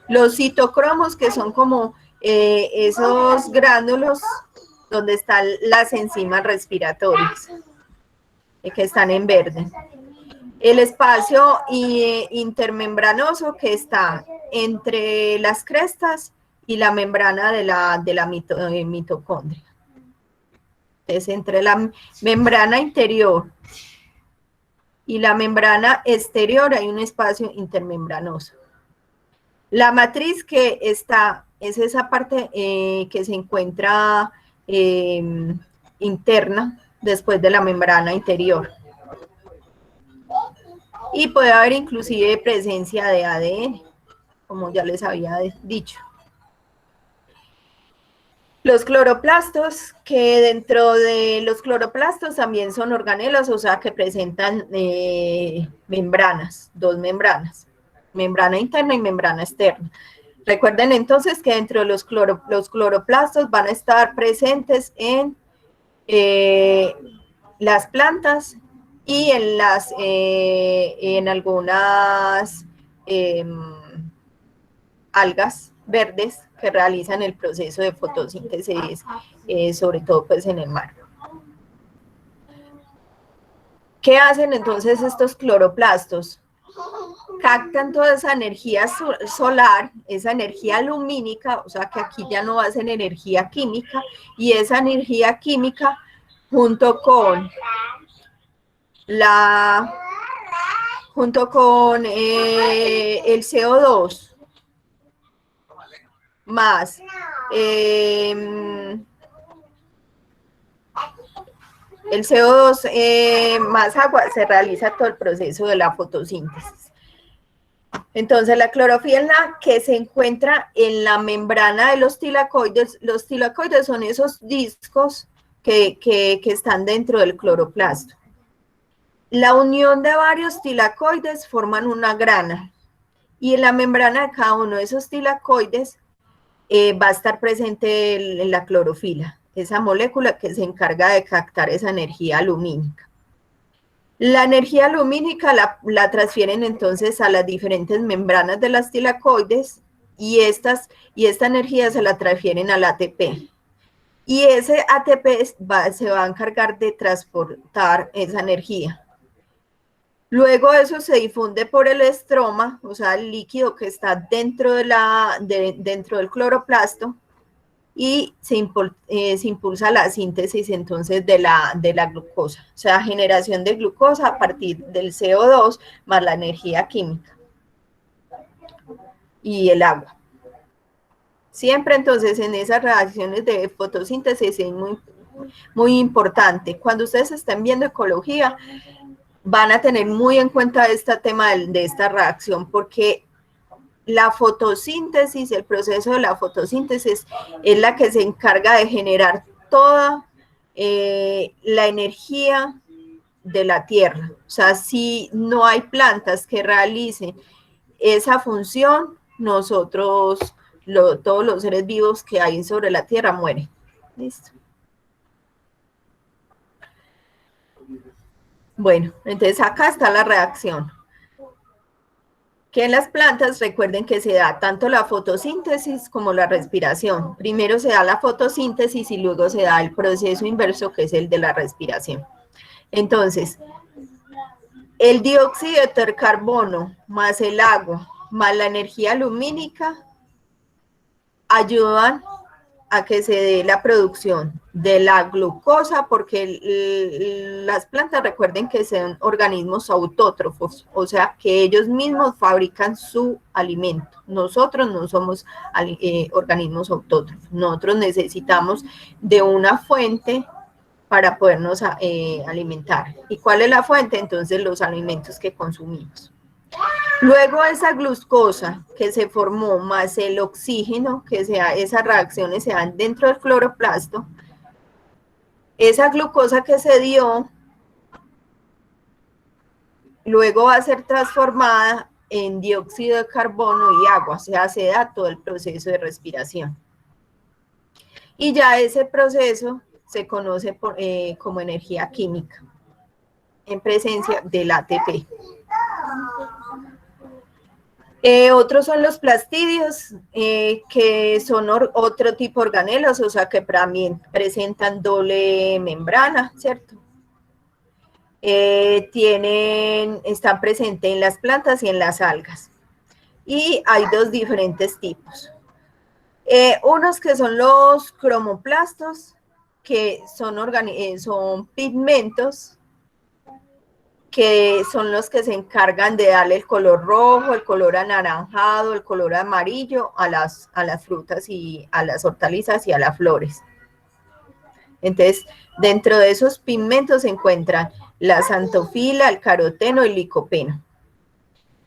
A: Los citocromos, que son como esos gránulos donde están las enzimas respiratorias, que están en verde. El espacio intermembranoso, que está entre las crestas y la membrana de la mitocondria. Entonces, entre la membrana interior y la membrana exterior hay un espacio intermembranoso. La matriz que está, es esa parte que se encuentra interna después de la membrana interior. Y puede haber inclusive presencia de ADN, como ya les había dicho. Los cloroplastos, que dentro de los cloroplastos también son organelas, o sea que presentan membranas, dos membranas, membrana interna y membrana externa. Recuerden entonces que dentro de los cloroplastos van a estar presentes en las plantas y en algunas algas verdes que realizan el proceso de fotosíntesis, sobre todo pues en el mar. ¿Qué hacen entonces estos cloroplastos? Captan toda esa energía solar, esa energía lumínica, o sea que aquí ya no hacen energía química, y esa energía química junto con el CO2 más el CO2 más agua, se realiza todo el proceso de la fotosíntesis. Entonces, la clorofila que se encuentra en la membrana de los tilacoides son esos discos que están dentro del cloroplasto. La unión de varios tilacoides forman una grana y en la membrana de cada uno de esos tilacoides va a estar presente la clorofila, esa molécula que se encarga de captar esa energía lumínica. La energía lumínica la transfieren entonces a las diferentes membranas de las tilacoides y esta energía se la transfieren al ATP. Y ese ATP se va a encargar de transportar esa energía. Luego eso se difunde por el estroma, o sea, el líquido que está dentro, dentro del cloroplasto, y se impulsa la síntesis entonces de la glucosa, o sea, generación de glucosa a partir del CO2 más la energía química y el agua. Siempre entonces en esas reacciones de fotosíntesis es muy importante. Cuando ustedes estén viendo ecología, van a tener muy en cuenta este tema de esta reacción, porque la fotosíntesis, el proceso de la fotosíntesis es la que se encarga de generar toda la energía de la Tierra. O sea, si no hay plantas que realicen esa función, nosotros, todos los seres vivos que hay sobre la Tierra mueren. Listo. Bueno, entonces acá está la reacción. Que en las plantas, recuerden que se da tanto la fotosíntesis como la respiración. Primero se da la fotosíntesis y luego se da el proceso inverso, que es el de la respiración. Entonces, el dióxido de carbono más el agua más la energía lumínica ayudan a que se dé la producción de la glucosa, porque las plantas, recuerden que son organismos autótrofos, o sea, que ellos mismos fabrican su alimento. Nosotros no somos organismos autótrofos, nosotros necesitamos de una fuente para podernos alimentar. ¿Y cuál es la fuente? Entonces, los alimentos que consumimos. Luego esa glucosa que se formó más el oxígeno, esas reacciones se dan dentro del cloroplasto, esa glucosa que se dio, luego va a ser transformada en dióxido de carbono y agua, o sea, se da todo el proceso de respiración. Y ya ese proceso se conoce como energía química, en presencia del ATP. Otros son los plastidios, que son otro tipo de organelos, o sea que también presentan doble membrana, ¿cierto? Están presentes en las plantas y en las algas. Y hay dos diferentes tipos. Unos que son los cromoplastos, que son pigmentos, que son los que se encargan de darle el color rojo, el color anaranjado, el color amarillo a las frutas y a las hortalizas y a las flores. Entonces, dentro de esos pigmentos se encuentran la xantofila, el caroteno y el licopeno.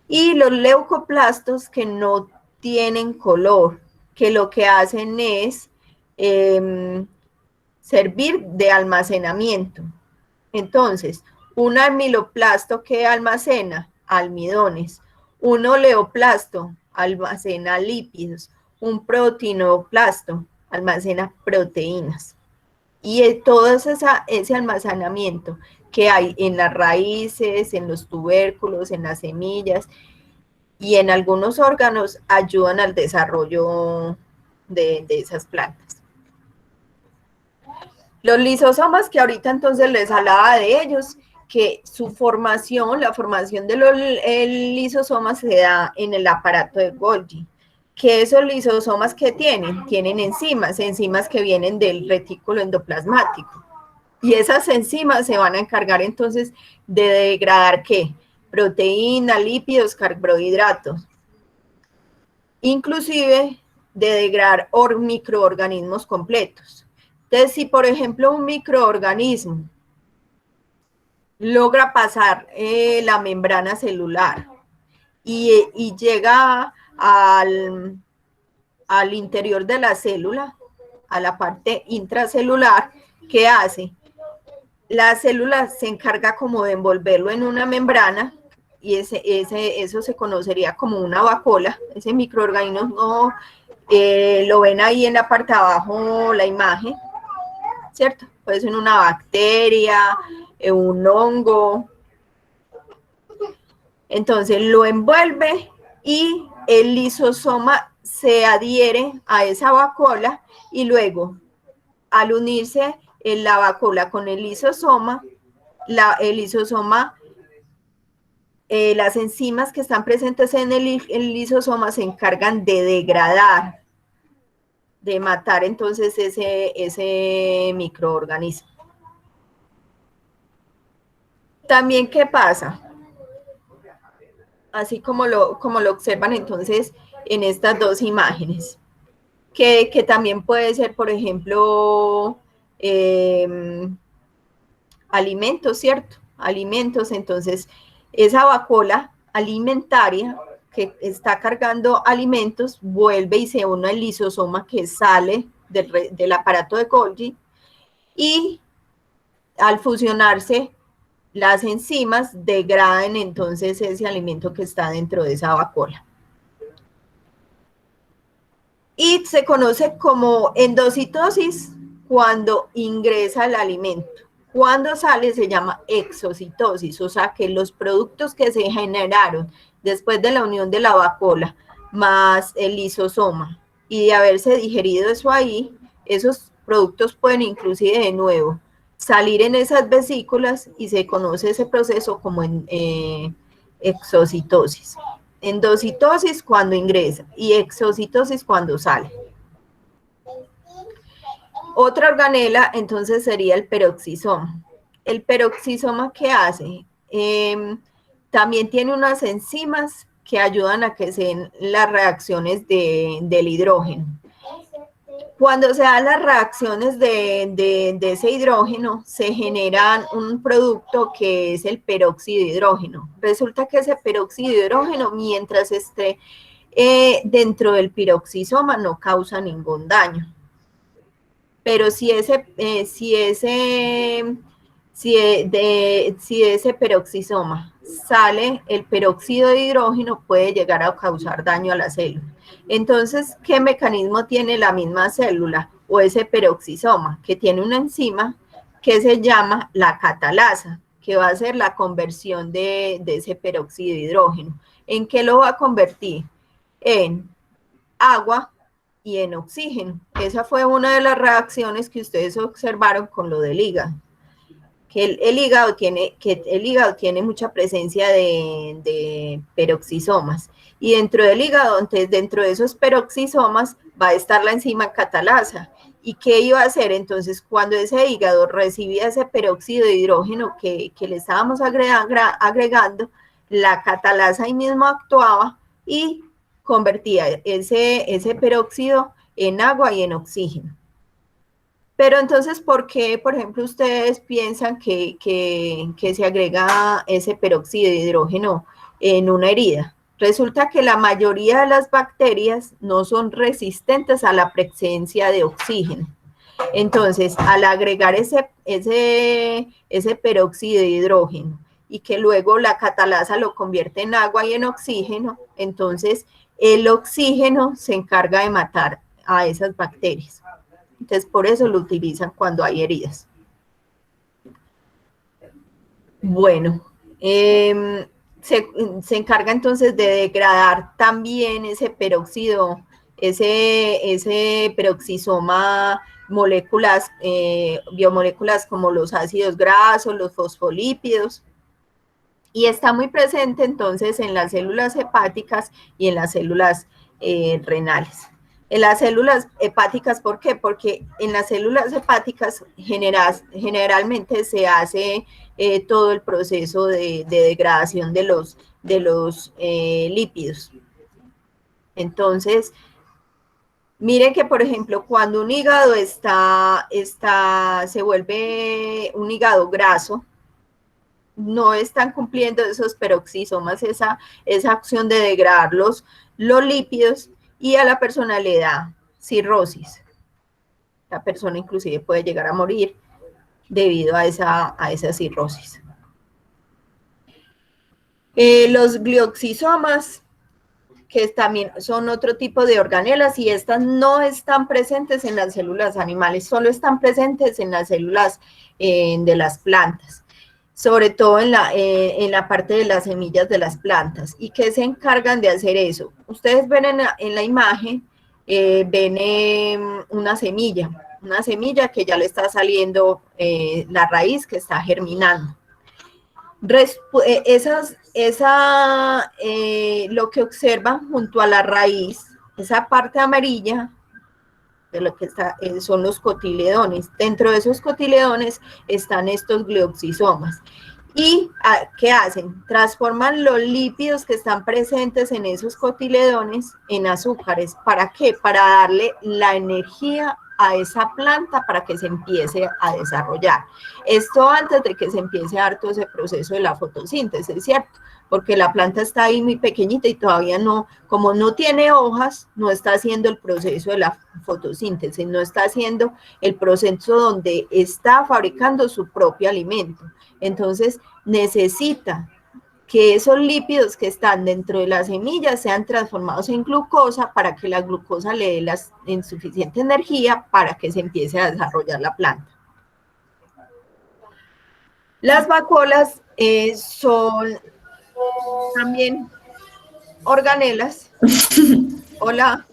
A: Y los leucoplastos, que no tienen color, que lo que hacen es servir de almacenamiento. Entonces, un amiloplasto que almacena almidones, un oleoplasto almacena lípidos, un proteinoplasto almacena proteínas. Y todo ese almacenamiento que hay en las raíces, en los tubérculos, en las semillas y en algunos órganos ayudan al desarrollo de esas plantas. Los lisosomas, que ahorita entonces les hablaba de ellos, que su formación, la formación de los lisosomas se da en el aparato de Golgi. Que esos lisosomas que tienen enzimas que vienen del retículo endoplasmático. Y esas enzimas se van a encargar entonces de degradar ¿qué? Proteína, lípidos, carbohidratos. Inclusive de degradar microorganismos completos. Entonces, si por ejemplo un microorganismo logra pasar la membrana celular y llega al interior de la célula, a la parte intracelular, ¿qué hace? la célula se encarga como de envolverlo en una membrana y eso se conocería como una vacuola. Ese microorganismo lo ven ahí en la parte de abajo la imagen, ¿cierto? Puede ser una bacteria, un hongo. Entonces lo envuelve y el lisosoma se adhiere a esa vacuola y luego, al unirse la vacuola con el lisosoma, las enzimas que están presentes en el lisosoma se encargan de degradar, de matar entonces ese microorganismo. También, ¿qué pasa? Así como lo observan entonces en estas dos imágenes, que también puede ser, por ejemplo, alimentos, ¿cierto? Alimentos, entonces esa vacuola alimentaria que está cargando alimentos vuelve y se une al lisosoma que sale del aparato de Golgi y al fusionarse las enzimas degradan entonces ese alimento que está dentro de esa vacuola. Y se conoce como endocitosis cuando ingresa el alimento. Cuando sale se llama exocitosis, o sea que los productos que se generaron después de la unión de la vacuola más el lisosoma y de haberse digerido eso ahí, esos productos pueden inclusive de nuevo salir en esas vesículas y se conoce ese proceso como exocitosis. Endocitosis cuando ingresa y exocitosis cuando sale. Otra organela entonces sería el peroxisoma. El peroxisoma, ¿qué hace? También tiene unas enzimas que ayudan a que se den las reacciones del hidrógeno. Cuando se dan las reacciones de ese hidrógeno, se genera un producto que es el peróxido de hidrógeno. Resulta que ese peróxido de hidrógeno, mientras esté dentro del peroxisoma, no causa ningún daño. Pero si de ese peroxisoma sale el peróxido de hidrógeno, puede llegar a causar daño a la célula. Entonces, ¿qué mecanismo tiene la misma célula o ese peroxisoma? Que tiene una enzima que se llama la catalasa, que va a hacer la conversión de ese peróxido de hidrógeno. ¿En qué lo va a convertir? En agua y en oxígeno. Esa fue una de las reacciones que ustedes observaron con lo del hígado. Que el hígado tiene mucha presencia de peroxisomas. Y dentro del hígado, entonces, dentro de esos peroxisomas va a estar la enzima catalasa. ¿Y qué iba a hacer? Entonces, cuando ese hígado recibía ese peróxido de hidrógeno que le estábamos agregando, la catalasa ahí mismo actuaba y convertía ese peróxido en agua y en oxígeno. Pero entonces, ¿por qué, por ejemplo, ustedes piensan que se agrega ese peróxido de hidrógeno en una herida? Resulta que la mayoría de las bacterias no son resistentes a la presencia de oxígeno. Entonces, al agregar ese peróxido de hidrógeno y que luego la catalasa lo convierte en agua y en oxígeno, entonces el oxígeno se encarga de matar a esas bacterias. Entonces, por eso lo utilizan cuando hay heridas. Bueno, se encarga entonces de degradar también ese peróxido, ese peroxisoma, moléculas, biomoléculas como los ácidos grasos, los fosfolípidos, y está muy presente entonces en las células hepáticas y en las células renales. En las células hepáticas, ¿por qué? Porque en las células hepáticas generalmente se hace todo el proceso de degradación de los lípidos. Entonces, miren que, por ejemplo, cuando un hígado se vuelve un hígado graso, no están cumpliendo esos peroxisomas esa acción de degradar los lípidos, y a la persona le da cirrosis. La persona inclusive puede llegar a morir. debido a esa cirrosis. Los glioxisomas, que también son otro tipo de organelas, y estas no están presentes en las células animales, solo están presentes en las células de las plantas, sobre todo en la parte de las semillas de las plantas. ¿Y qué se encargan de hacer eso? Ustedes ven en la imagen, ven una semilla que ya le está saliendo la raíz, que está germinando. Lo que observan junto a la raíz, esa parte amarilla de lo que está, son los cotiledones. Dentro de esos cotiledones están estos glioxisomas. ¿Y qué hacen? Transforman los lípidos que están presentes en esos cotiledones en azúcares. ¿Para qué? Para darle la energía a esa planta para que se empiece a desarrollar. Esto antes de que se empiece a dar todo ese proceso de la fotosíntesis, ¿cierto? Porque la planta está ahí muy pequeñita y todavía no, como no tiene hojas, no está haciendo el proceso de la fotosíntesis, no está haciendo el proceso donde está fabricando su propio alimento. Entonces, necesita que esos lípidos que están dentro de las semillas sean transformados en glucosa para que la glucosa le dé en suficiente energía para que se empiece a desarrollar la planta. Las vacuolas son también organelas. Hola.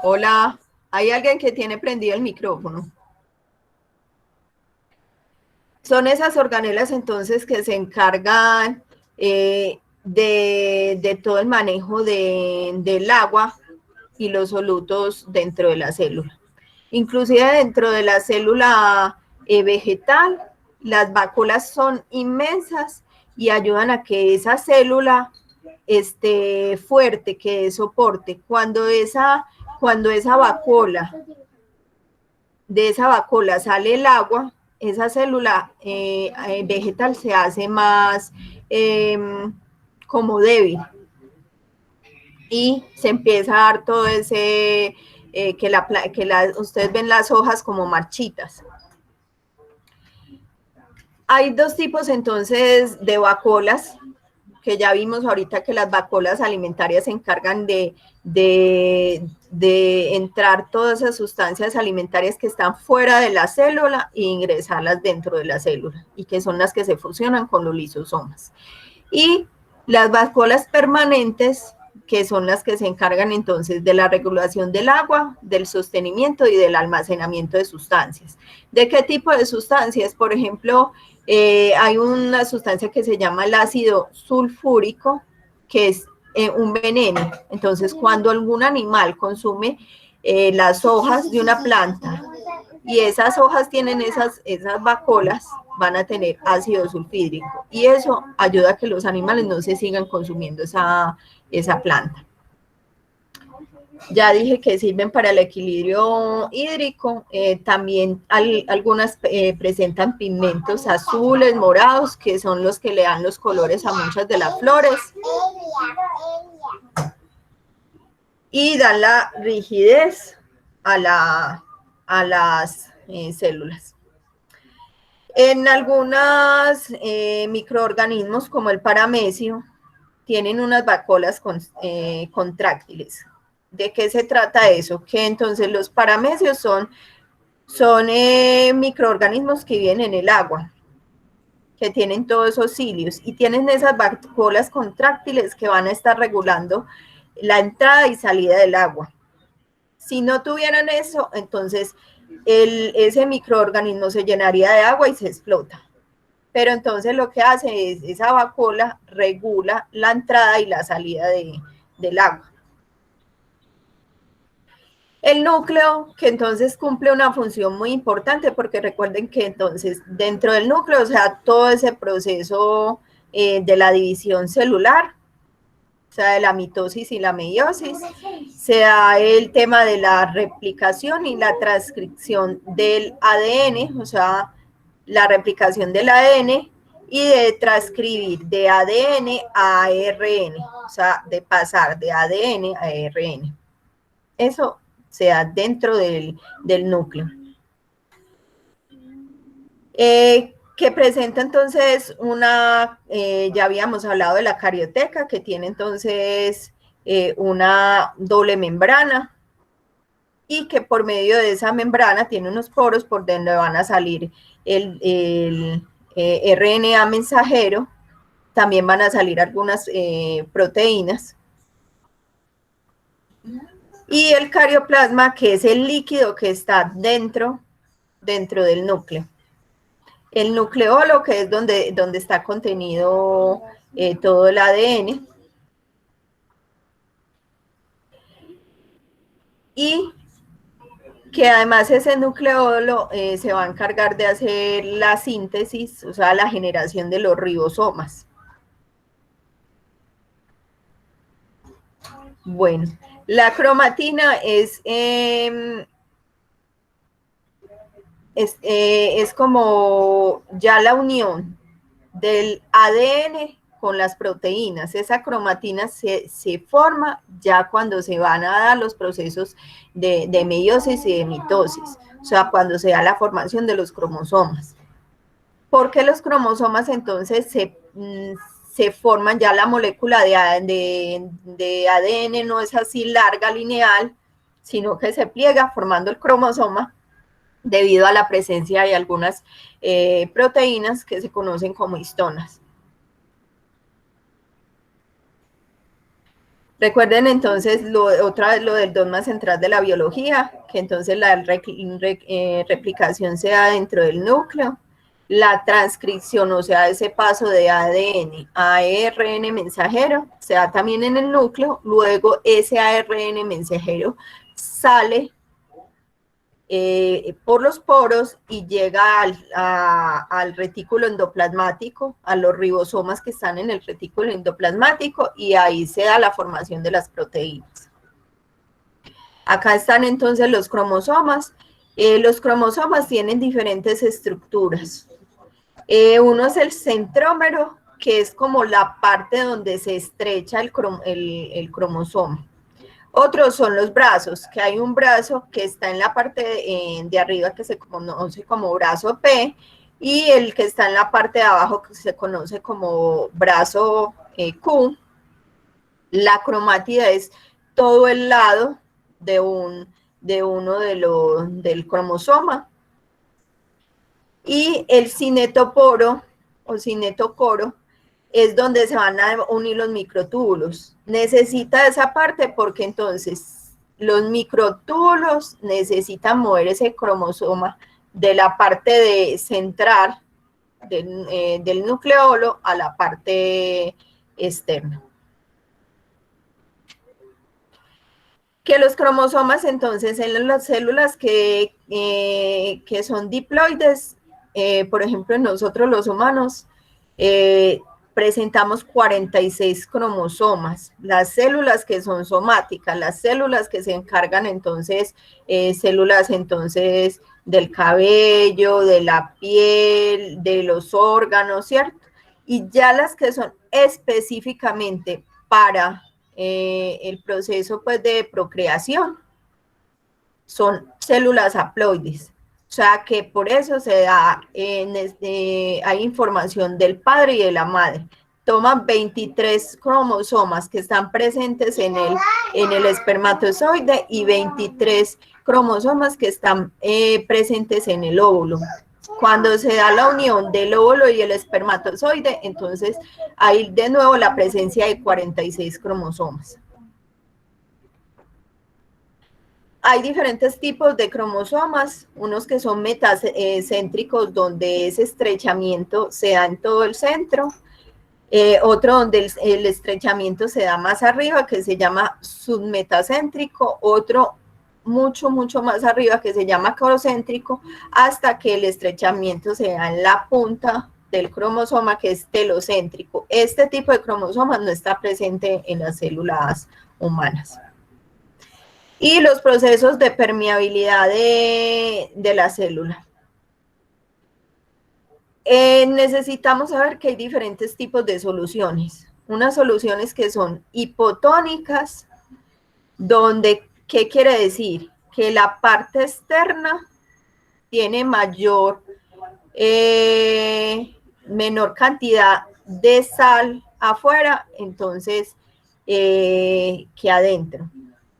A: Hola. ¿Hay alguien que tiene prendido el micrófono? Son esas organelas entonces que se encargan de todo el manejo del agua y los solutos dentro de la célula. Inclusive dentro de la célula vegetal, las vacuolas son inmensas y ayudan a que esa célula esté fuerte, que dé soporte. Cuando de esa vacuola sale el agua, esa célula vegetal se hace más como débil y se empieza a dar todo ese, ustedes ven las hojas como marchitas. Hay dos tipos entonces de vacuolas, que ya vimos ahorita que las vacuolas alimentarias se encargan de entrar todas esas sustancias alimentarias que están fuera de la célula e ingresarlas dentro de la célula, y que son las que se fusionan con los lisosomas. Y las vacuolas permanentes, que son las que se encargan entonces de la regulación del agua, del sostenimiento y del almacenamiento de sustancias. ¿De qué tipo de sustancias? Por ejemplo, hay una sustancia que se llama el ácido sulfúrico, que es un veneno. Entonces, cuando algún animal consume las hojas de una planta y esas hojas tienen esas vacuolas, van a tener ácido sulfídrico, y eso ayuda a que los animales no se sigan consumiendo esa planta. Ya dije que sirven para el equilibrio hídrico. También algunas presentan pigmentos azules, morados, que son los que le dan los colores a muchas de las flores. Y dan la rigidez a las células. En algunos microorganismos, como el paramecio, tienen unas vacuolas contráctiles. ¿De qué se trata eso? Que entonces los paramecios son microorganismos que viven en el agua, que tienen todos esos cilios y tienen esas vacuolas contráctiles que van a estar regulando la entrada y salida del agua. Si no tuvieran eso, entonces ese microorganismo se llenaría de agua y se explota. Pero entonces lo que hace es, esa vacuola regula la entrada y la salida del agua. El núcleo, que entonces cumple una función muy importante, porque recuerden que entonces dentro del núcleo, o sea, todo ese proceso de la división celular, o sea, de la mitosis y la meiosis, se da el tema de la replicación y la transcripción del ADN, o sea, la replicación del ADN y de transcribir de ADN a ARN, o sea, de pasar de ADN a ARN. Eso se da dentro del núcleo. Que presenta entonces ya habíamos hablado de la carioteca, que tiene entonces una doble membrana, y que por medio de esa membrana tiene unos poros por donde van a salir el RNA mensajero, también van a salir algunas proteínas, y el carioplasma, que es el líquido que está dentro del núcleo. El nucleolo, que es donde está contenido todo el ADN, y que además ese nucleolo se va a encargar de hacer la síntesis, o sea, la generación de los ribosomas. Bueno, la cromatina es como ya la unión del ADN con las proteínas. Esa cromatina se forma ya cuando se van a dar los procesos de meiosis y de mitosis, o sea, cuando se da la formación de los cromosomas. Porque los cromosomas entonces se forman, ya la molécula de ADN no es así larga, lineal, sino que se pliega formando el cromosoma debido a la presencia de algunas proteínas que se conocen como histonas. Recuerden entonces otra vez lo del dogma central de la biología, que entonces la replicación se da dentro del núcleo, la transcripción, o sea, ese paso de ADN a ARN mensajero, se da también en el núcleo, luego ese ARN mensajero sale por los poros y llega al retículo endoplasmático, a los ribosomas que están en el retículo endoplasmático, y ahí se da la formación de las proteínas. Acá están entonces los cromosomas. Los cromosomas tienen diferentes estructuras. Uno es el centrómero, que es como la parte donde se estrecha el cromosoma. Otros son los brazos, que hay un brazo que está en la parte de arriba que se conoce como brazo P, y el que está en la parte de abajo que se conoce como brazo Q. La cromátida es todo el lado de uno del cromosoma. Y el cinetoporo o cinetocoro es donde se van a unir los microtúbulos. Necesita esa parte porque entonces los microtúbulos necesitan mover ese cromosoma de la parte central del nucleolo a la parte externa. Que los cromosomas entonces en las células que son diploides, por ejemplo en nosotros los humanos, presentamos 46 cromosomas, las células que son somáticas, las células que se encargan entonces, células entonces del cabello, de la piel, de los órganos, ¿cierto? Y ya las que son específicamente para el proceso pues de procreación, son células haploides. O sea que por eso se da, hay información del padre y de la madre. Toman 23 cromosomas que están presentes en el espermatozoide y 23 cromosomas que están presentes en el óvulo. Cuando se da la unión del óvulo y el espermatozoide, entonces hay de nuevo la presencia de 46 cromosomas. Hay diferentes tipos de cromosomas, unos que son metacéntricos, donde ese estrechamiento se da en todo el centro, otro donde el estrechamiento se da más arriba, que se llama submetacéntrico, otro mucho más arriba, que se llama corocéntrico, hasta que el estrechamiento se da en la punta del cromosoma, que es telocéntrico. Este tipo de cromosomas no está presente en las células humanas. Y los procesos de permeabilidad de la célula. Necesitamos saber que hay diferentes tipos de soluciones. Unas soluciones que son hipotónicas, donde, ¿qué quiere decir? que la parte externa tiene menor cantidad de sal afuera, entonces, que adentro.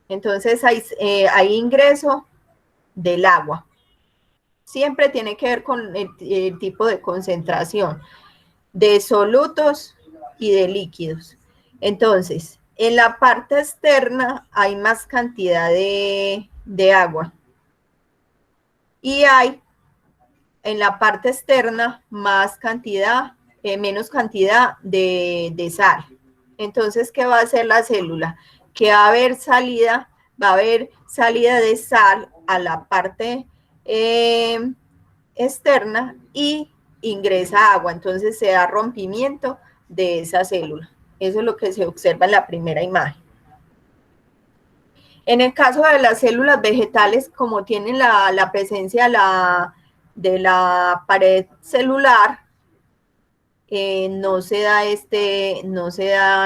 A: Entonces hay ingreso del agua. Siempre tiene que ver con el tipo de concentración de solutos y de líquidos. Entonces, en la parte externa hay más cantidad de agua. Y hay en la parte externa menos cantidad de sal. Entonces, ¿qué va a hacer la célula? Que va a haber salida de sal a la parte externa y ingresa agua. Entonces se da rompimiento de esa célula. Eso es lo que se observa en la primera imagen. En el caso de las células vegetales, como tienen la presencia de la pared celular, no se da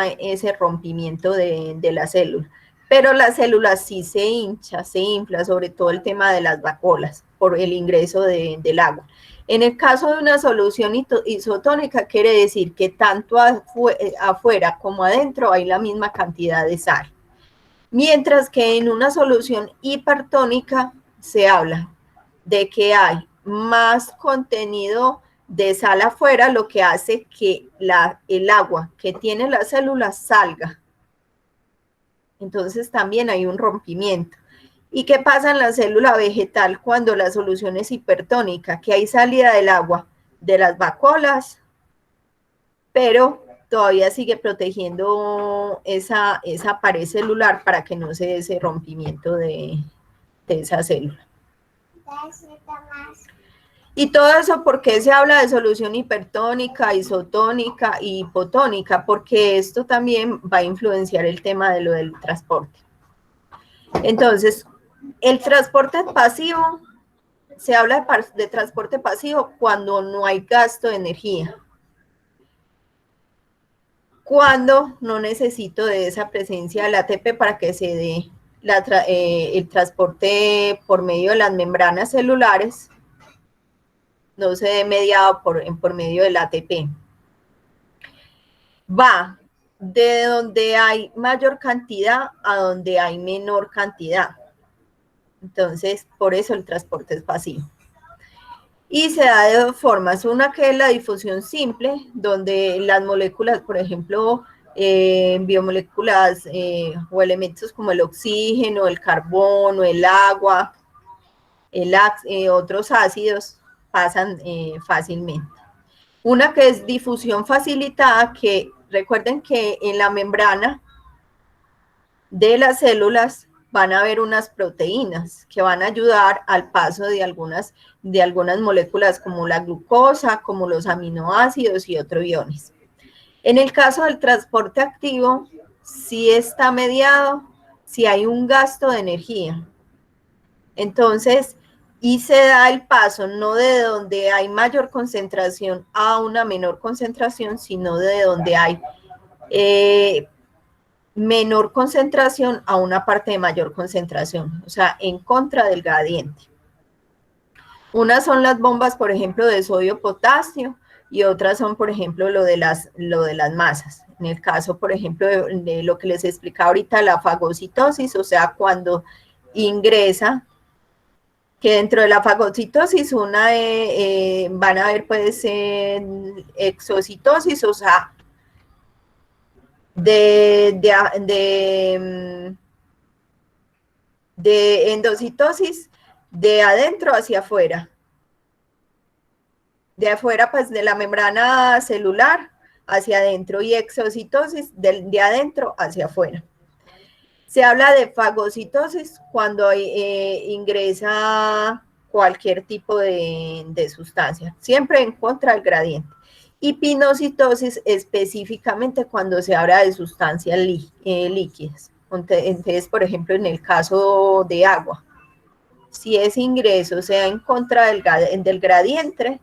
A: ese rompimiento de la célula. Pero la célula sí se infla, sobre todo el tema de las vacuolas, por el ingreso del agua. En el caso de una solución isotónica, quiere decir que tanto afuera como adentro hay la misma cantidad de sal. Mientras que en una solución hipertónica se habla de que hay más contenido de sal afuera, lo que hace que el agua que tiene la célula salga. Entonces también hay un rompimiento. ¿Y qué pasa en la célula vegetal cuando la solución es hipertónica? Que hay salida del agua de las vacuolas, pero todavía sigue protegiendo esa pared celular para que no se dé ese rompimiento de esa célula. Y todo eso, ¿por qué se habla de solución hipertónica, isotónica y hipotónica? Porque esto también va a influenciar el tema de lo del transporte. Entonces, el transporte pasivo, se habla de transporte pasivo cuando no hay gasto de energía. Cuando no necesito de esa presencia del ATP para que se dé el transporte por medio de las membranas celulares, no se dé mediado por medio del ATP. Va de donde hay mayor cantidad a donde hay menor cantidad. Entonces, por eso el transporte es pasivo. Y se da de dos formas. Una que es la difusión simple, donde las moléculas, por ejemplo, biomoléculas o elementos como el oxígeno, el carbono, el agua, otros ácidos, pasan fácilmente. Una que es difusión facilitada, que recuerden que en la membrana de las células van a haber unas proteínas que van a ayudar al paso de algunas moléculas como la glucosa, como los aminoácidos y otros iones. En el caso del transporte activo, sí está mediado, si hay un gasto de energía. Entonces, y se da el paso no de donde hay mayor concentración a una menor concentración, sino de donde hay menor concentración a una parte de mayor concentración, o sea, en contra del gradiente. Unas son las bombas, por ejemplo, de sodio-potasio, y otras son, por ejemplo, lo de las masas. En el caso, por ejemplo, de lo que les explicaba ahorita, la fagocitosis, o sea, cuando ingresa, que dentro de la fagocitosis van a haber, puede ser exocitosis, o sea, de endocitosis, de adentro hacia afuera. De afuera, pues, de la membrana celular hacia adentro, y exocitosis de adentro hacia afuera. Se habla de fagocitosis cuando ingresa cualquier tipo de sustancia, siempre en contra del gradiente. Y pinocitosis específicamente cuando se habla de sustancias líquidas. Entonces, por ejemplo, en el caso de agua, si ese ingreso sea en contra del gradiente,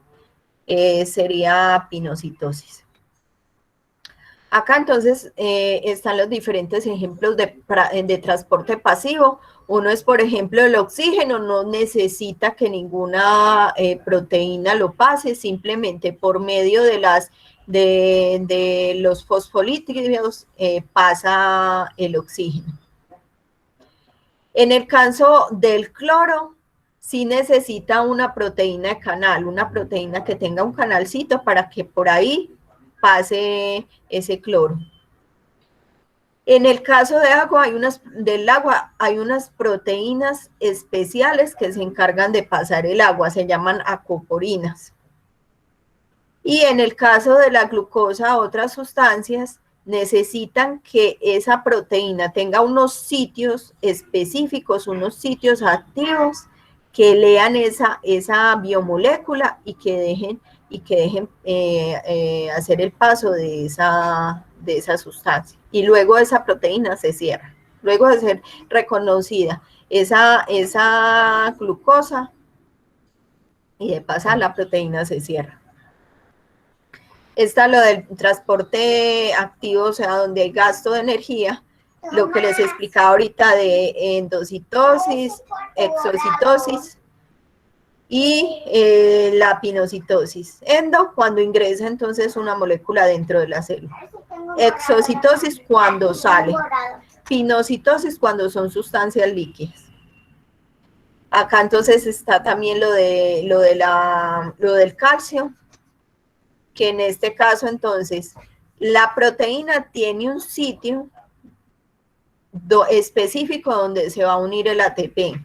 A: sería pinocitosis. Acá entonces están los diferentes ejemplos de transporte pasivo. Uno es, por ejemplo, el oxígeno, no necesita que ninguna proteína lo pase, simplemente por medio de los fosfolípidos pasa el oxígeno. En el caso del cloro, sí necesita una proteína de canal, una proteína que tenga un canalcito para que por ahí pase ese cloro. En el caso de agua, del agua hay unas proteínas especiales que se encargan de pasar el agua, se llaman acoporinas. Y en el caso de la glucosa, otras sustancias necesitan que esa proteína tenga unos sitios específicos, unos sitios activos que lean esa biomolécula y que dejen hacer el paso de esa sustancia. Y luego esa proteína se cierra. Luego de ser reconocida esa glucosa y de pasar, la proteína se cierra. Está lo del transporte activo, o sea, donde hay gasto de energía, lo que les explicaba ahorita de endocitosis, exocitosis y la pinocitosis. Endo, cuando ingresa entonces una molécula dentro de la célula. Exocitosis, cuando sale. Pinocitosis, cuando son sustancias líquidas. Acá entonces está también lo del calcio, que en este caso entonces la proteína tiene un sitio específico donde se va a unir el ATP.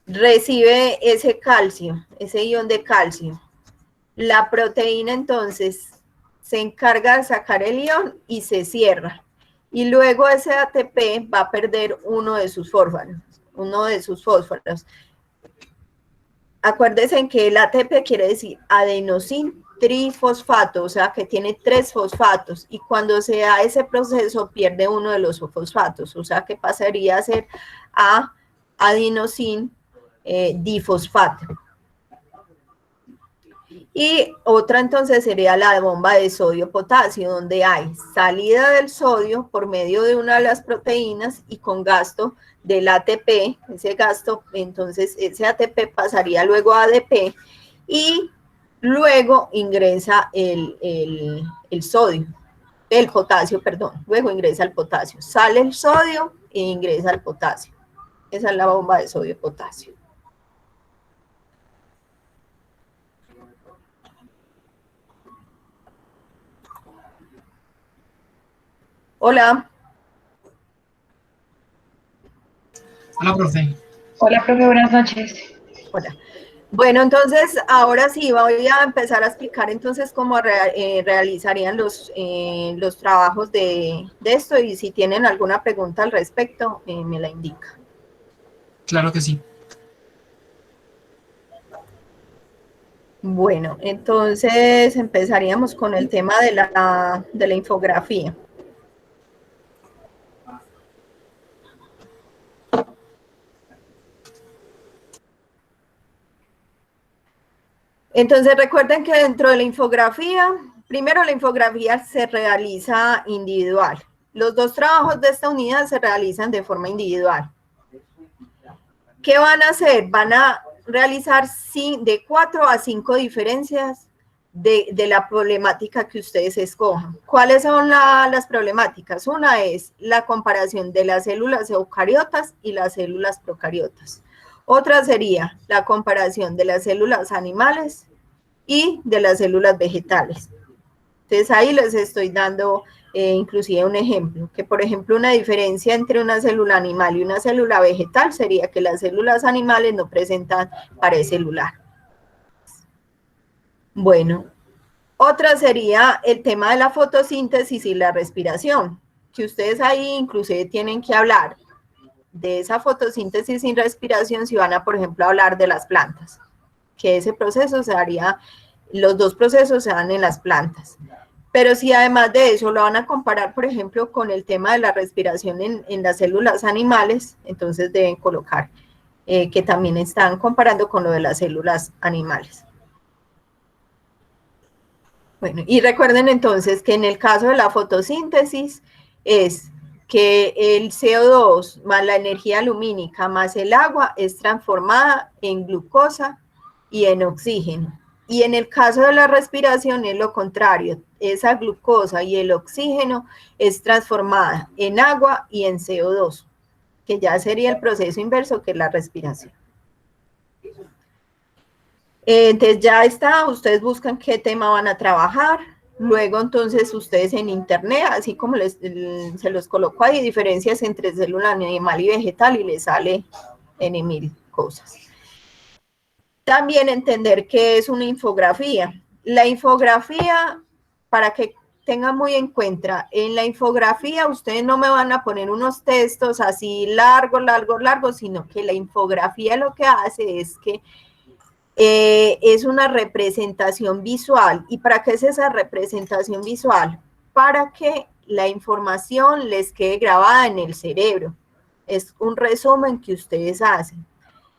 A: Recibe ese calcio, ese ion de calcio. La proteína entonces se encarga de sacar el ion y se cierra. Y luego ese ATP va a perder uno de sus fósforos. Acuérdense en que el ATP quiere decir adenosin trifosfato, o sea que tiene 3 fosfatos, y cuando se da ese proceso pierde uno de los fosfatos, o sea que pasaría a ser adenosin difosfato. Y otra entonces sería la bomba de sodio-potasio, donde hay salida del sodio por medio de una de las proteínas y con gasto del ATP, ese gasto, entonces ese ATP pasaría luego a ADP y luego ingresa el sodio, el potasio, perdón, luego ingresa el potasio, sale el sodio e ingresa el potasio. Esa es la bomba de sodio-potasio. Hola.
J: Hola, profe.
G: Hola, profe, buenas noches.
A: Hola. Bueno, entonces, ahora sí, voy a empezar a explicar entonces cómo realizarían los trabajos de esto, y si tienen alguna pregunta al respecto, me la indica.
J: Claro que sí.
A: Bueno, entonces empezaríamos con el tema de la infografía. Entonces recuerden que dentro de la infografía, primero la infografía se realiza individual. Los 2 trabajos de esta unidad se realizan de forma individual. ¿Qué van a hacer? Van a realizar de 4 a 5 diferencias de la problemática que ustedes escojan. ¿Cuáles son las problemáticas? Una es la comparación de las células eucariotas y las células procariotas. Otra sería la comparación de las células animales y de las células vegetales. Entonces ahí les estoy dando inclusive un ejemplo, que por ejemplo una diferencia entre una célula animal y una célula vegetal sería que las células animales no presentan pared celular. Bueno, otra sería el tema de la fotosíntesis y la respiración, que ustedes ahí inclusive tienen que hablar de esa fotosíntesis sin respiración si van a, por ejemplo, hablar de las plantas, que ese proceso se haría, los 2 procesos se dan en las plantas. Pero si además de eso lo van a comparar, por ejemplo, con el tema de la respiración en las células animales, entonces deben colocar que también están comparando con lo de las células animales. Bueno, y recuerden entonces que en el caso de la fotosíntesis es que el CO2 más la energía lumínica más el agua es transformada en glucosa y en oxígeno. Y en el caso de la respiración es lo contrario, esa glucosa y el oxígeno es transformada en agua y en CO2, que ya sería el proceso inverso que es la respiración. Entonces ya está, ustedes buscan qué tema van a trabajar, luego entonces ustedes en internet, así como se los coloco ahí, diferencias entre célula animal y vegetal y les sale en 1000 cosas. También entender qué es una infografía. La infografía, para que tengan muy en cuenta, en la infografía ustedes no me van a poner unos textos así largos, sino que la infografía lo que hace es que es una representación visual. ¿Y para qué es esa representación visual? Para que la información les quede grabada en el cerebro. Es un resumen que ustedes hacen.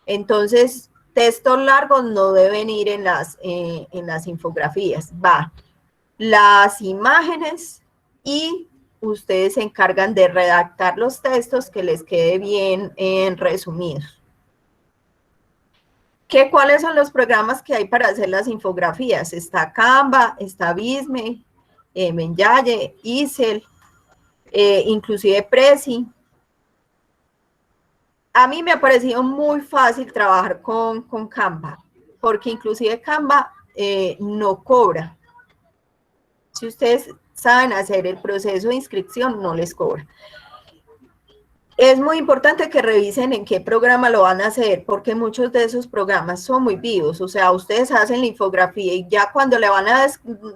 A: Entonces, textos largos no deben ir en las infografías. Va las imágenes y ustedes se encargan de redactar los textos que les quede bien resumidos. ¿Cuáles son los programas que hay para hacer las infografías? Está Canva, está Visme, Menyaye, Isel, inclusive Prezi. A mí me ha parecido muy fácil trabajar con Canva, porque inclusive Canva no cobra. Si ustedes saben hacer el proceso de inscripción, no les cobra. Es muy importante que revisen en qué programa lo van a hacer, porque muchos de esos programas son muy vivos. O sea, ustedes hacen la infografía y ya cuando le van a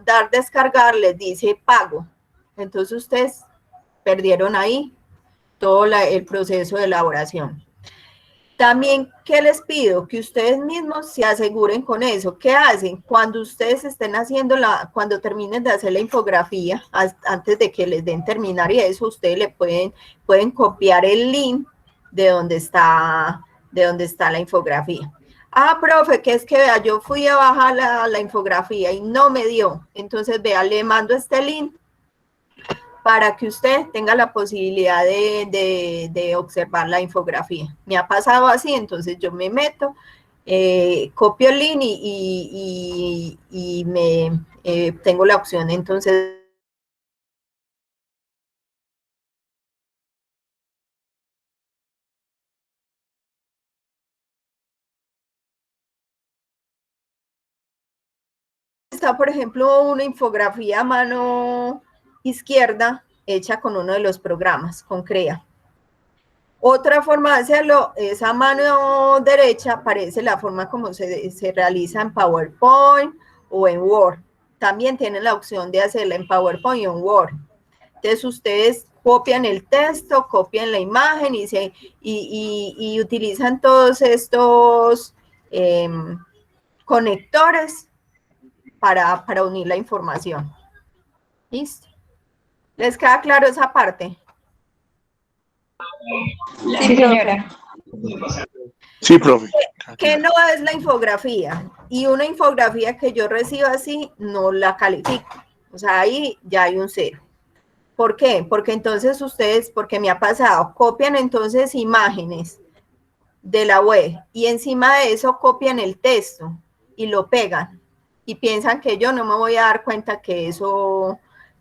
A: dar descargar, les dice pago. Entonces, ustedes perdieron ahí todo el proceso de elaboración. También, ¿qué les pido? Que ustedes mismos se aseguren con eso. ¿Qué hacen? Cuando ustedes estén haciendo cuando terminen de hacer la infografía, antes de que les den terminar y eso, ustedes le pueden copiar el link de donde está la infografía. Ah, profe, que es que vea, yo fui a bajar la infografía y no me dio. Entonces, vea, le mando este link para que usted tenga la posibilidad de observar la infografía. Me ha pasado así, entonces yo me meto, copio el link y tengo la opción, entonces, está, por ejemplo, una infografía a mano izquierda hecha con uno de los programas, con CREA. Otra forma de hacerlo es a mano derecha, aparece la forma como se realiza en PowerPoint o en Word. También tienen la opción de hacerla en PowerPoint y en Word. Entonces ustedes copian el texto, copian la imagen y utilizan todos estos conectores para unir la información. ¿Listo? ¿Les queda claro esa parte?
G: Sí, señora.
K: Sí, profe.
A: ¿Qué no es la infografía? Y una infografía que yo reciba así, no la califico. O sea, ahí ya hay un 0. ¿Por qué? Porque entonces ustedes, porque me ha pasado, copian entonces imágenes de la web y encima de eso copian el texto y lo pegan. Y piensan que yo no me voy a dar cuenta que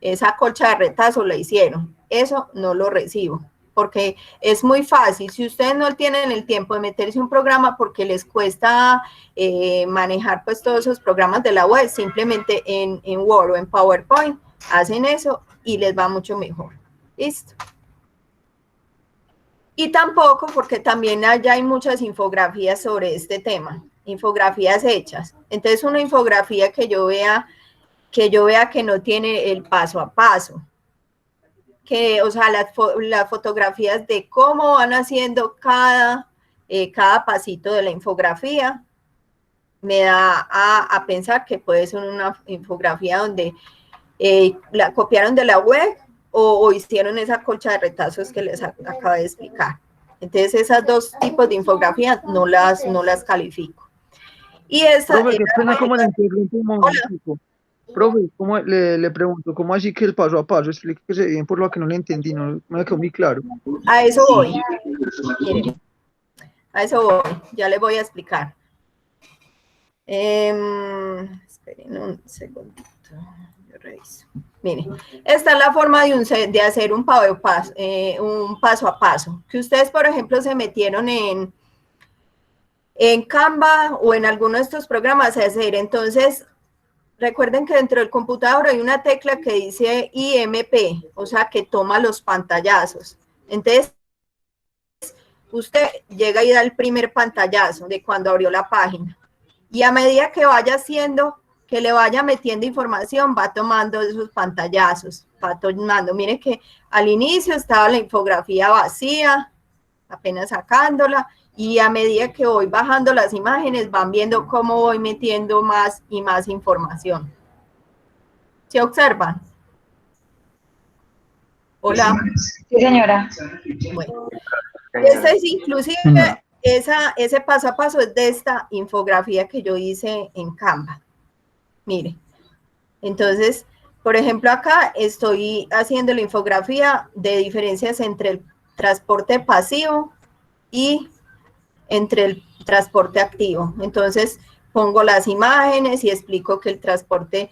A: esa colcha de retazo la hicieron. Eso no lo recibo, porque es muy fácil. Si ustedes no tienen el tiempo de meterse un programa porque les cuesta manejar pues todos esos programas de la web, simplemente en Word o en PowerPoint hacen eso y les va mucho mejor. ¿Listo? Y tampoco, porque también allá hay muchas infografías sobre este tema, infografías hechas. Entonces, una infografía que yo vea que no tiene el paso a paso, o sea, las fotografías de cómo van haciendo cada pasito de la infografía, me da a pensar que puede ser una infografía donde la copiaron de la web o hicieron esa colcha de retazos que les acabo de explicar. Entonces, esas dos tipos de infografías no las califico. Y esta...
H: Profe, qué pena como la interrumpo un momentico. Profe, ¿cómo le pregunto, ¿cómo así que el paso a paso? Explíquese bien por lo que no le entendí, no me quedó muy claro.
A: A eso voy. Miren, a eso voy. Ya les voy a explicar. Esperen un segundito. Yo reviso. Miren, esta es la forma de hacer un paso a paso. Que ustedes, por ejemplo, se metieron en Canva o en alguno de estos programas a hacer. Entonces, recuerden que dentro del computador hay una tecla que dice IMP, o sea, que toma los pantallazos. Entonces, usted llega y da el primer pantallazo de cuando abrió la página. Y a medida que vaya haciendo, que le vaya metiendo información, va tomando esos pantallazos, va tomando. Miren que al inicio estaba la infografía vacía, apenas sacándola, y a medida que voy bajando las imágenes, van viendo cómo voy metiendo más y más información. ¿Se observan? Hola.
G: Sí, señora.
A: Bueno, este es inclusive, ese paso a paso es de esta infografía que yo hice en Canva. Mire, entonces, por ejemplo, acá estoy haciendo la infografía de diferencias entre el transporte pasivo y entre el transporte activo. Entonces, pongo las imágenes y explico que el transporte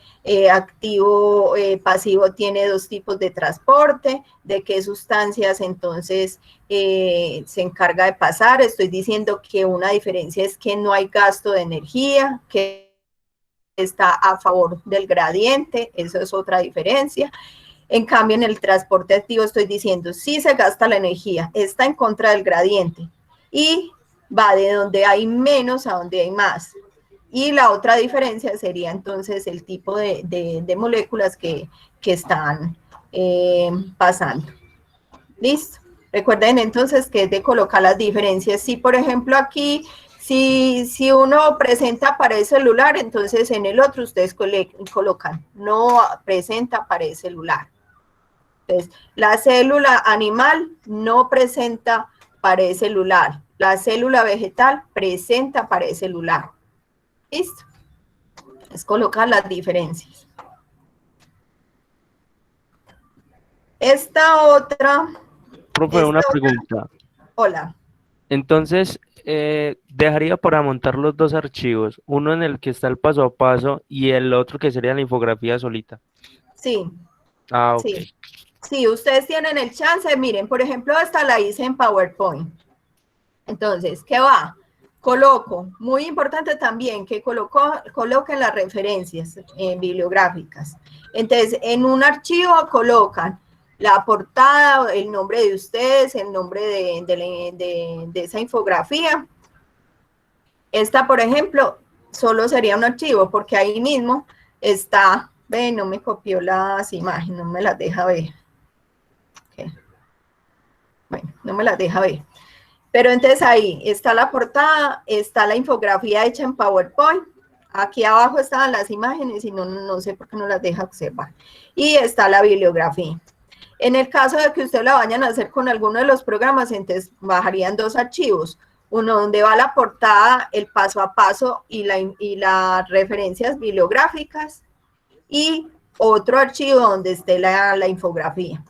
A: pasivo tiene dos tipos de transporte, de qué sustancias entonces se encarga de pasar. Estoy diciendo que una diferencia es que no hay gasto de energía, que está a favor del gradiente, eso es otra diferencia. En cambio, en el transporte activo estoy diciendo, sí se gasta la energía, está en contra del gradiente y va de donde hay menos a donde hay más. Y la otra diferencia sería entonces el tipo de moléculas que están pasando. ¿Listo? Recuerden entonces que es de colocar las diferencias. Si, por ejemplo, aquí, si uno presenta para el celular, entonces en el otro ustedes colocan, no presenta para el celular. Entonces, la célula animal no presenta pared celular. La célula vegetal presenta pared celular. ¿Listo? Es colocar las diferencias. Esta otra...
L: Profe, una pregunta.
A: Hola.
L: Entonces, dejaría para montar los dos archivos, uno en el que está el paso a paso y el otro que sería la infografía solita.
A: Sí.
L: Ah, ok.
A: Sí. Sí, ustedes tienen el chance, miren, por ejemplo, esta la hice en PowerPoint. Entonces, ¿qué va? Coloco, muy importante también, que coloquen las referencias bibliográficas. Entonces, en un archivo colocan la portada, el nombre de ustedes, el nombre de esa infografía. Esta, por ejemplo, solo sería un archivo, porque ahí mismo está, ve, no me copió las imágenes, no me las deja ver. Okay. Bueno, no me las deja ver. Pero entonces ahí está la portada, está la infografía hecha en PowerPoint, aquí abajo estaban las imágenes y no sé por qué no las deja observar. Y está la bibliografía. En el caso de que ustedes la vayan a hacer con alguno de los programas, entonces bajarían dos archivos. Uno donde va la portada, el paso a paso y las referencias bibliográficas. Y otro archivo donde esté la infografía.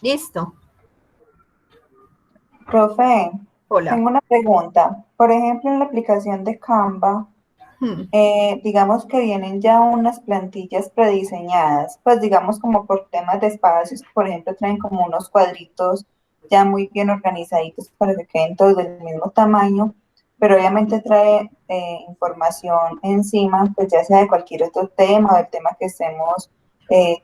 A: ¿Listo?
I: Profe,
A: hola.
I: Tengo una pregunta. Por ejemplo, en la aplicación de Canva, digamos que vienen ya unas plantillas prediseñadas, pues digamos como por temas de espacios, por ejemplo, traen como unos cuadritos ya muy bien organizaditos para que queden todos del mismo tamaño, pero obviamente trae información encima, pues ya sea de cualquier otro tema o del tema que estemos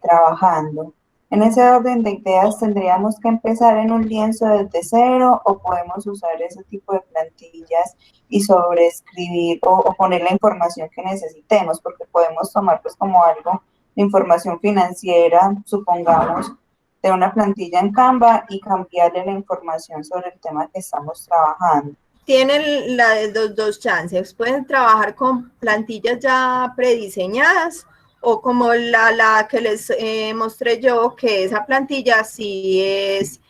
I: trabajando. En ese orden de ideas, ¿tendríamos que empezar en un lienzo desde cero o podemos usar ese tipo de plantillas y sobreescribir o poner la información que necesitemos? Porque podemos tomar pues como algo de información financiera, supongamos, de una plantilla en Canva y cambiarle la información sobre el tema que estamos trabajando.
A: Tienen los dos chances, pueden trabajar con plantillas ya prediseñadas o como la que les mostré yo, que esa plantilla sí es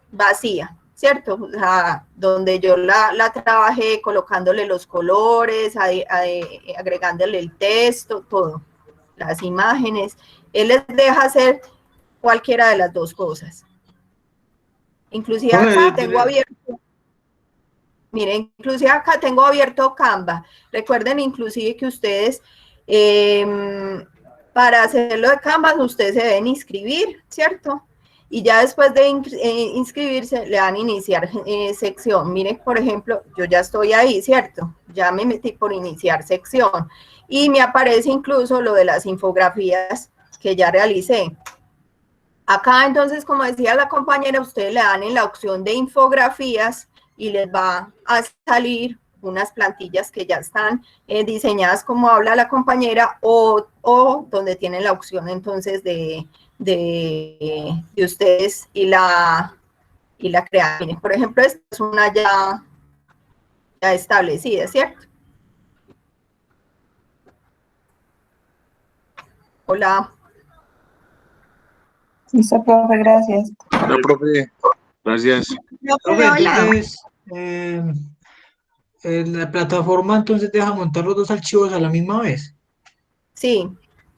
A: vacía. ¿cierto? O sea, donde yo la trabajé colocándole los colores, agregándole el texto, todo, las imágenes. Él les deja hacer cualquiera de las dos cosas. Inclusive acá tengo abierto, miren, inclusive acá tengo abierto Canva. Recuerden inclusive que ustedes, para hacerlo de Canva, ustedes se deben inscribir, ¿cierto? Y ya después de inscribirse, le dan a iniciar sección. Miren, por ejemplo, yo ya estoy ahí, ¿cierto? Ya me metí por iniciar sección. Y me aparece incluso lo de las infografías que ya realicé. Acá, entonces, como decía la compañera, ustedes le dan en la opción de infografías y les va a salir unas plantillas que ya están diseñadas como habla la compañera o donde tienen la opción, entonces, de ustedes y la crean. Miren, por ejemplo, esta es una ya establecida, ¿cierto? Hola.
I: Listo, profe, gracias.
K: Hola, profe. Gracias.
J: Profe, entonces, la plataforma entonces deja montar los dos archivos a la misma vez.
A: Sí,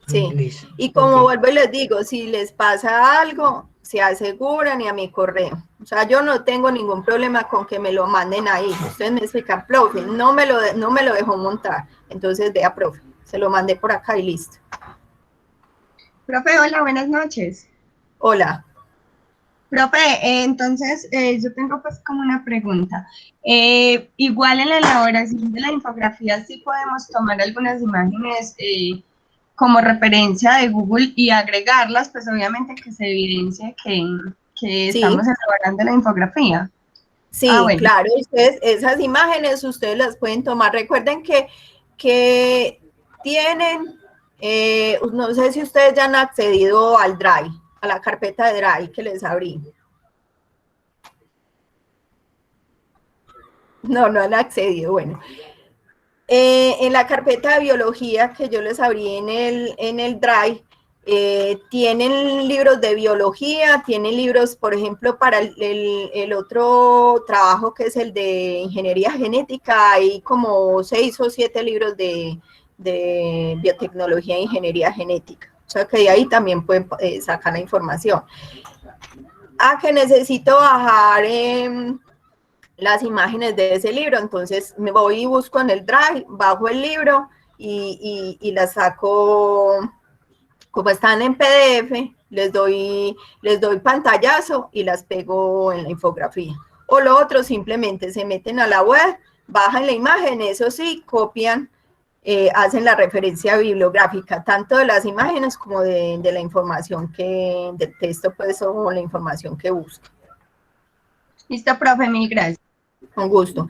A: sí.
J: Listo.
A: Y como vuelvo y les digo, si les pasa algo, se aseguran y a mi correo. O sea, yo no tengo ningún problema con que me lo manden ahí. Ustedes me explican, profe, no me lo dejó montar. Entonces, vea, profe, se lo mandé por acá y listo.
M: Profe, hola, buenas noches.
A: Hola.
M: Profe, entonces yo tengo pues como una pregunta. Igual en la elaboración de la infografía sí podemos tomar algunas imágenes como referencia de Google y agregarlas, pues obviamente que se evidencie que estamos elaborando la infografía.
A: Sí,
M: bueno.
A: Claro, ustedes, esas imágenes ustedes las pueden tomar. Recuerden que tienen, no sé si ustedes ya han accedido al Drive, a la carpeta de Drive que les abrí. No han accedido, bueno. En la carpeta de biología que yo les abrí en el Drive, tienen libros de biología, tienen libros, por ejemplo, para el otro trabajo que es el de ingeniería genética, hay como 6 o 7 libros de biotecnología e ingeniería genética. O sea que de ahí también pueden sacar la información. Que necesito bajar las imágenes de ese libro, entonces me voy y busco en el Drive, bajo el libro y las saco, como están en PDF, les doy pantallazo y las pego en la infografía. O lo otro, simplemente se meten a la web, bajan la imagen, eso sí, copian, hacen la referencia bibliográfica, tanto de las imágenes como de la información del texto, pues, o la información que buscan.
M: Listo, profe, mil gracias.
A: Con gusto.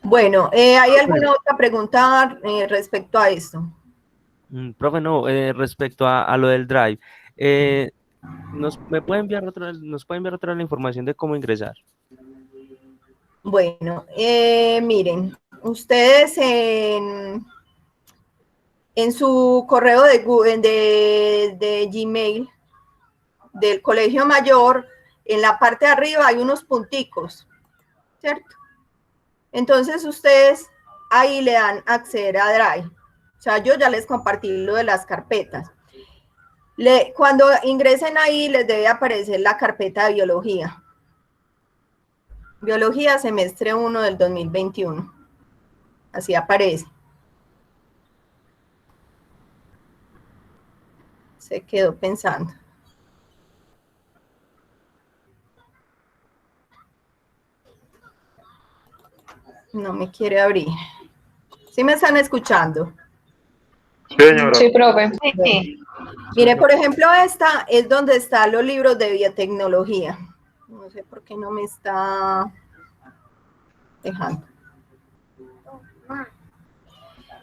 A: Bueno, ¿hay alguna otra pregunta respecto a esto?
L: Profe, no, respecto a lo del Drive, ¿nos puede enviar otra la información de cómo ingresar?
A: Bueno, miren, ustedes en su correo de Gmail del Colegio Mayor, en la parte de arriba hay unos punticos, ¿cierto? Entonces ustedes ahí le dan acceder a Drive. O sea, yo ya les compartí lo de las carpetas. Cuando ingresen ahí les debe aparecer la carpeta de biología. Biología semestre 1 del 2021. Así aparece. Se quedó pensando. No me quiere abrir. ¿Sí me están escuchando?
K: Sí, señora.
G: Sí, profe.
A: Sí. Mire, por ejemplo, esta es donde están los libros de biotecnología. No sé por qué no me está dejando.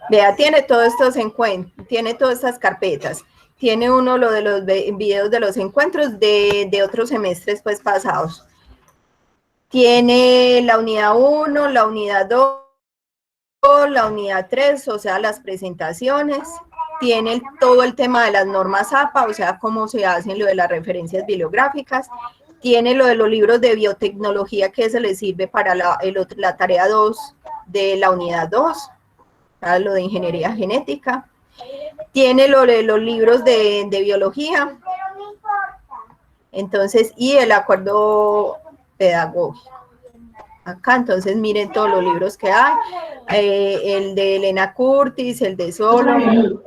A: Vea, tiene todos estos encuentros, tiene todas estas carpetas. Tiene uno lo de los videos de los encuentros de otros semestres pues pasados. Tiene la unidad 1, la unidad 2, la unidad 3, o sea, las presentaciones. Tiene todo el tema de las normas APA, o sea, cómo se hacen lo de las referencias bibliográficas. Tiene lo de los libros de biotecnología que se le sirve para la tarea 2 de la unidad 2, lo de ingeniería genética. Tiene lo de los libros de biología. Entonces, y el acuerdo pedagógico. Acá, entonces, miren todos los libros que hay. El de Elena Curtis, el de Solo.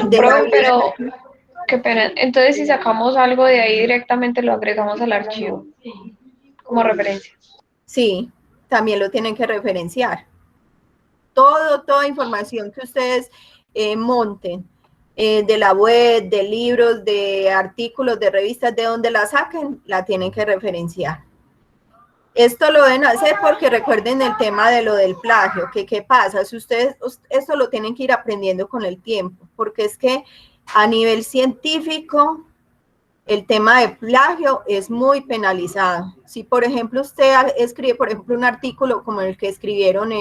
N: Pero, qué pena. Entonces, si sacamos algo de ahí directamente, lo agregamos al archivo como referencia.
A: Sí, también lo tienen que referenciar. Toda información que ustedes monten, de la web, de libros, de artículos, de revistas, de donde la saquen, la tienen que referenciar. Esto lo deben hacer porque recuerden el tema de lo del plagio, que qué pasa, si ustedes, esto lo tienen que ir aprendiendo con el tiempo, porque es que a nivel científico, el tema de plagio es muy penalizado. Si, por ejemplo, usted escribe, por ejemplo, un artículo como el que escribieron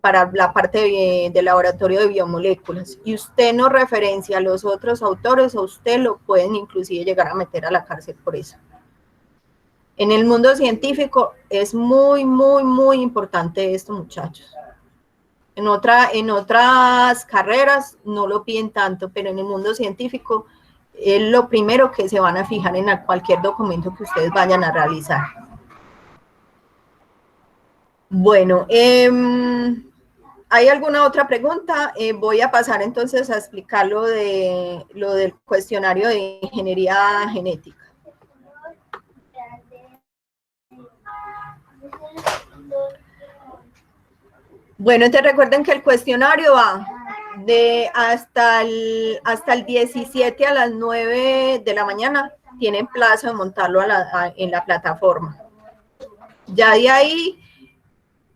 A: para la parte de laboratorio de biomoléculas, y usted no referencia a los otros autores, a usted lo pueden inclusive llegar a meter a la cárcel por eso. En el mundo científico es muy, muy, muy importante esto, muchachos. En otras carreras no lo piden tanto, pero en el mundo científico es lo primero que se van a fijar en cualquier documento que ustedes vayan a realizar. Bueno, ¿hay alguna otra pregunta? Voy a pasar entonces a explicar lo del cuestionario de ingeniería genética. Bueno, entonces recuerden que el cuestionario va hasta el 17 a las 9 de la mañana. Tienen plazo de montarlo en la plataforma. Ya de ahí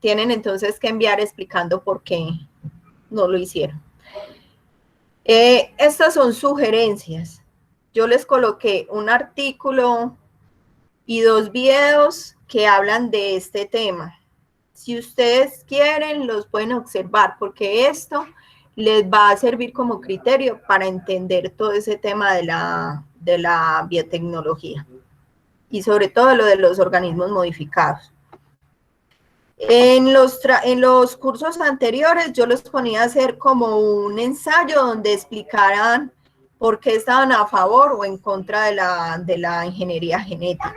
A: tienen entonces que enviar explicando por qué no lo hicieron. Estas son sugerencias. Yo les coloqué un artículo y 2 videos que hablan de este tema. Si ustedes quieren, los pueden observar, porque esto les va a servir como criterio para entender todo ese tema de la biotecnología y sobre todo lo de los organismos modificados. En los cursos anteriores yo los ponía a hacer como un ensayo donde explicaran por qué estaban a favor o en contra de la ingeniería genética.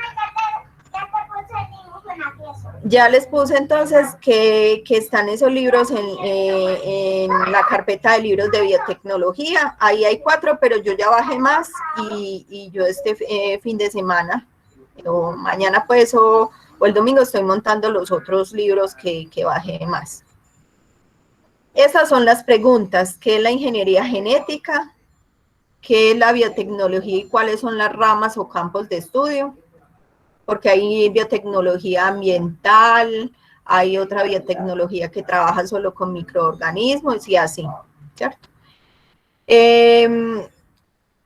A: Ya les puse entonces que están esos libros en la carpeta de libros de biotecnología. Ahí hay 4, pero yo ya bajé más y yo este fin de semana, o mañana pues, o el domingo estoy montando los otros libros que bajé más. Esas son las preguntas. ¿Qué es la ingeniería genética? ¿Qué es la biotecnología y cuáles son las ramas o campos de estudio? Porque hay biotecnología ambiental, hay otra biotecnología que trabaja solo con microorganismos y así, ¿cierto?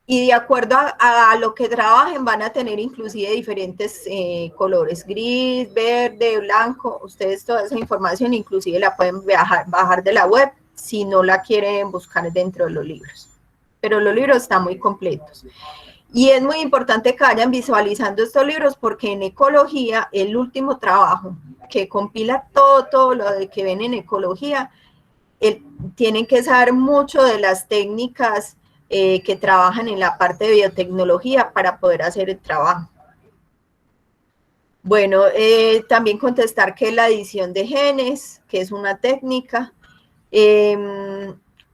A: Y de acuerdo a lo que trabajen van a tener inclusive diferentes colores, gris, verde, blanco. Ustedes toda esa información inclusive la pueden bajar de la web si no la quieren buscar dentro de los libros. Pero los libros están muy completos. Y es muy importante que vayan visualizando estos libros porque en ecología, el último trabajo que compila todo lo que ven en ecología, tienen que saber mucho de las técnicas que trabajan en la parte de biotecnología para poder hacer el trabajo. Bueno, también contestar qué es la edición de genes, que es una técnica,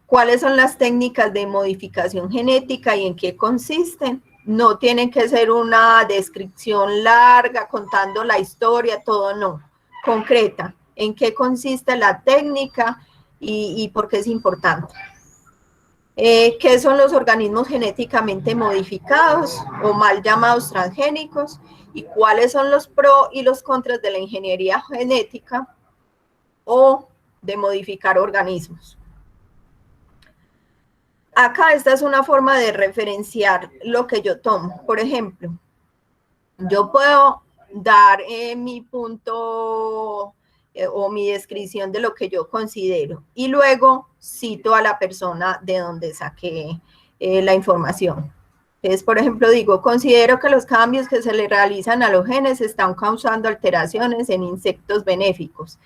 A: cuáles son las técnicas de modificación genética y en qué consisten. No tienen que ser una descripción larga contando la historia, todo no, concreta, en qué consiste la técnica y por qué es importante. ¿Qué son los organismos genéticamente modificados o mal llamados transgénicos? ¿Y cuáles son los pros y los contras de la ingeniería genética o de modificar organismos? Acá esta es una forma de referenciar lo que yo tomo. Por ejemplo, yo puedo dar mi punto o mi descripción de lo que yo considero y luego cito a la persona de donde saqué la información. Entonces, por ejemplo, digo, considero que los cambios que se le realizan a los genes están causando alteraciones en insectos benéficos.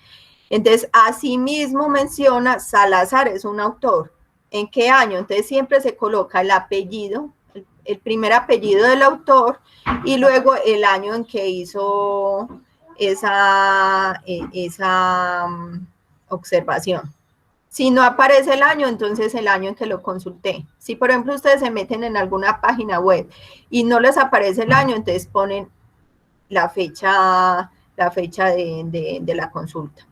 A: Entonces, asimismo menciona, Salazar es un autor. ¿En qué año? Entonces, siempre se coloca el apellido, el primer apellido del autor, y luego el año en que hizo esa observación. Si no aparece el año, entonces el año en que lo consulté. Si, por ejemplo, ustedes se meten en alguna página web y no les aparece el año, entonces ponen la fecha de la consulta.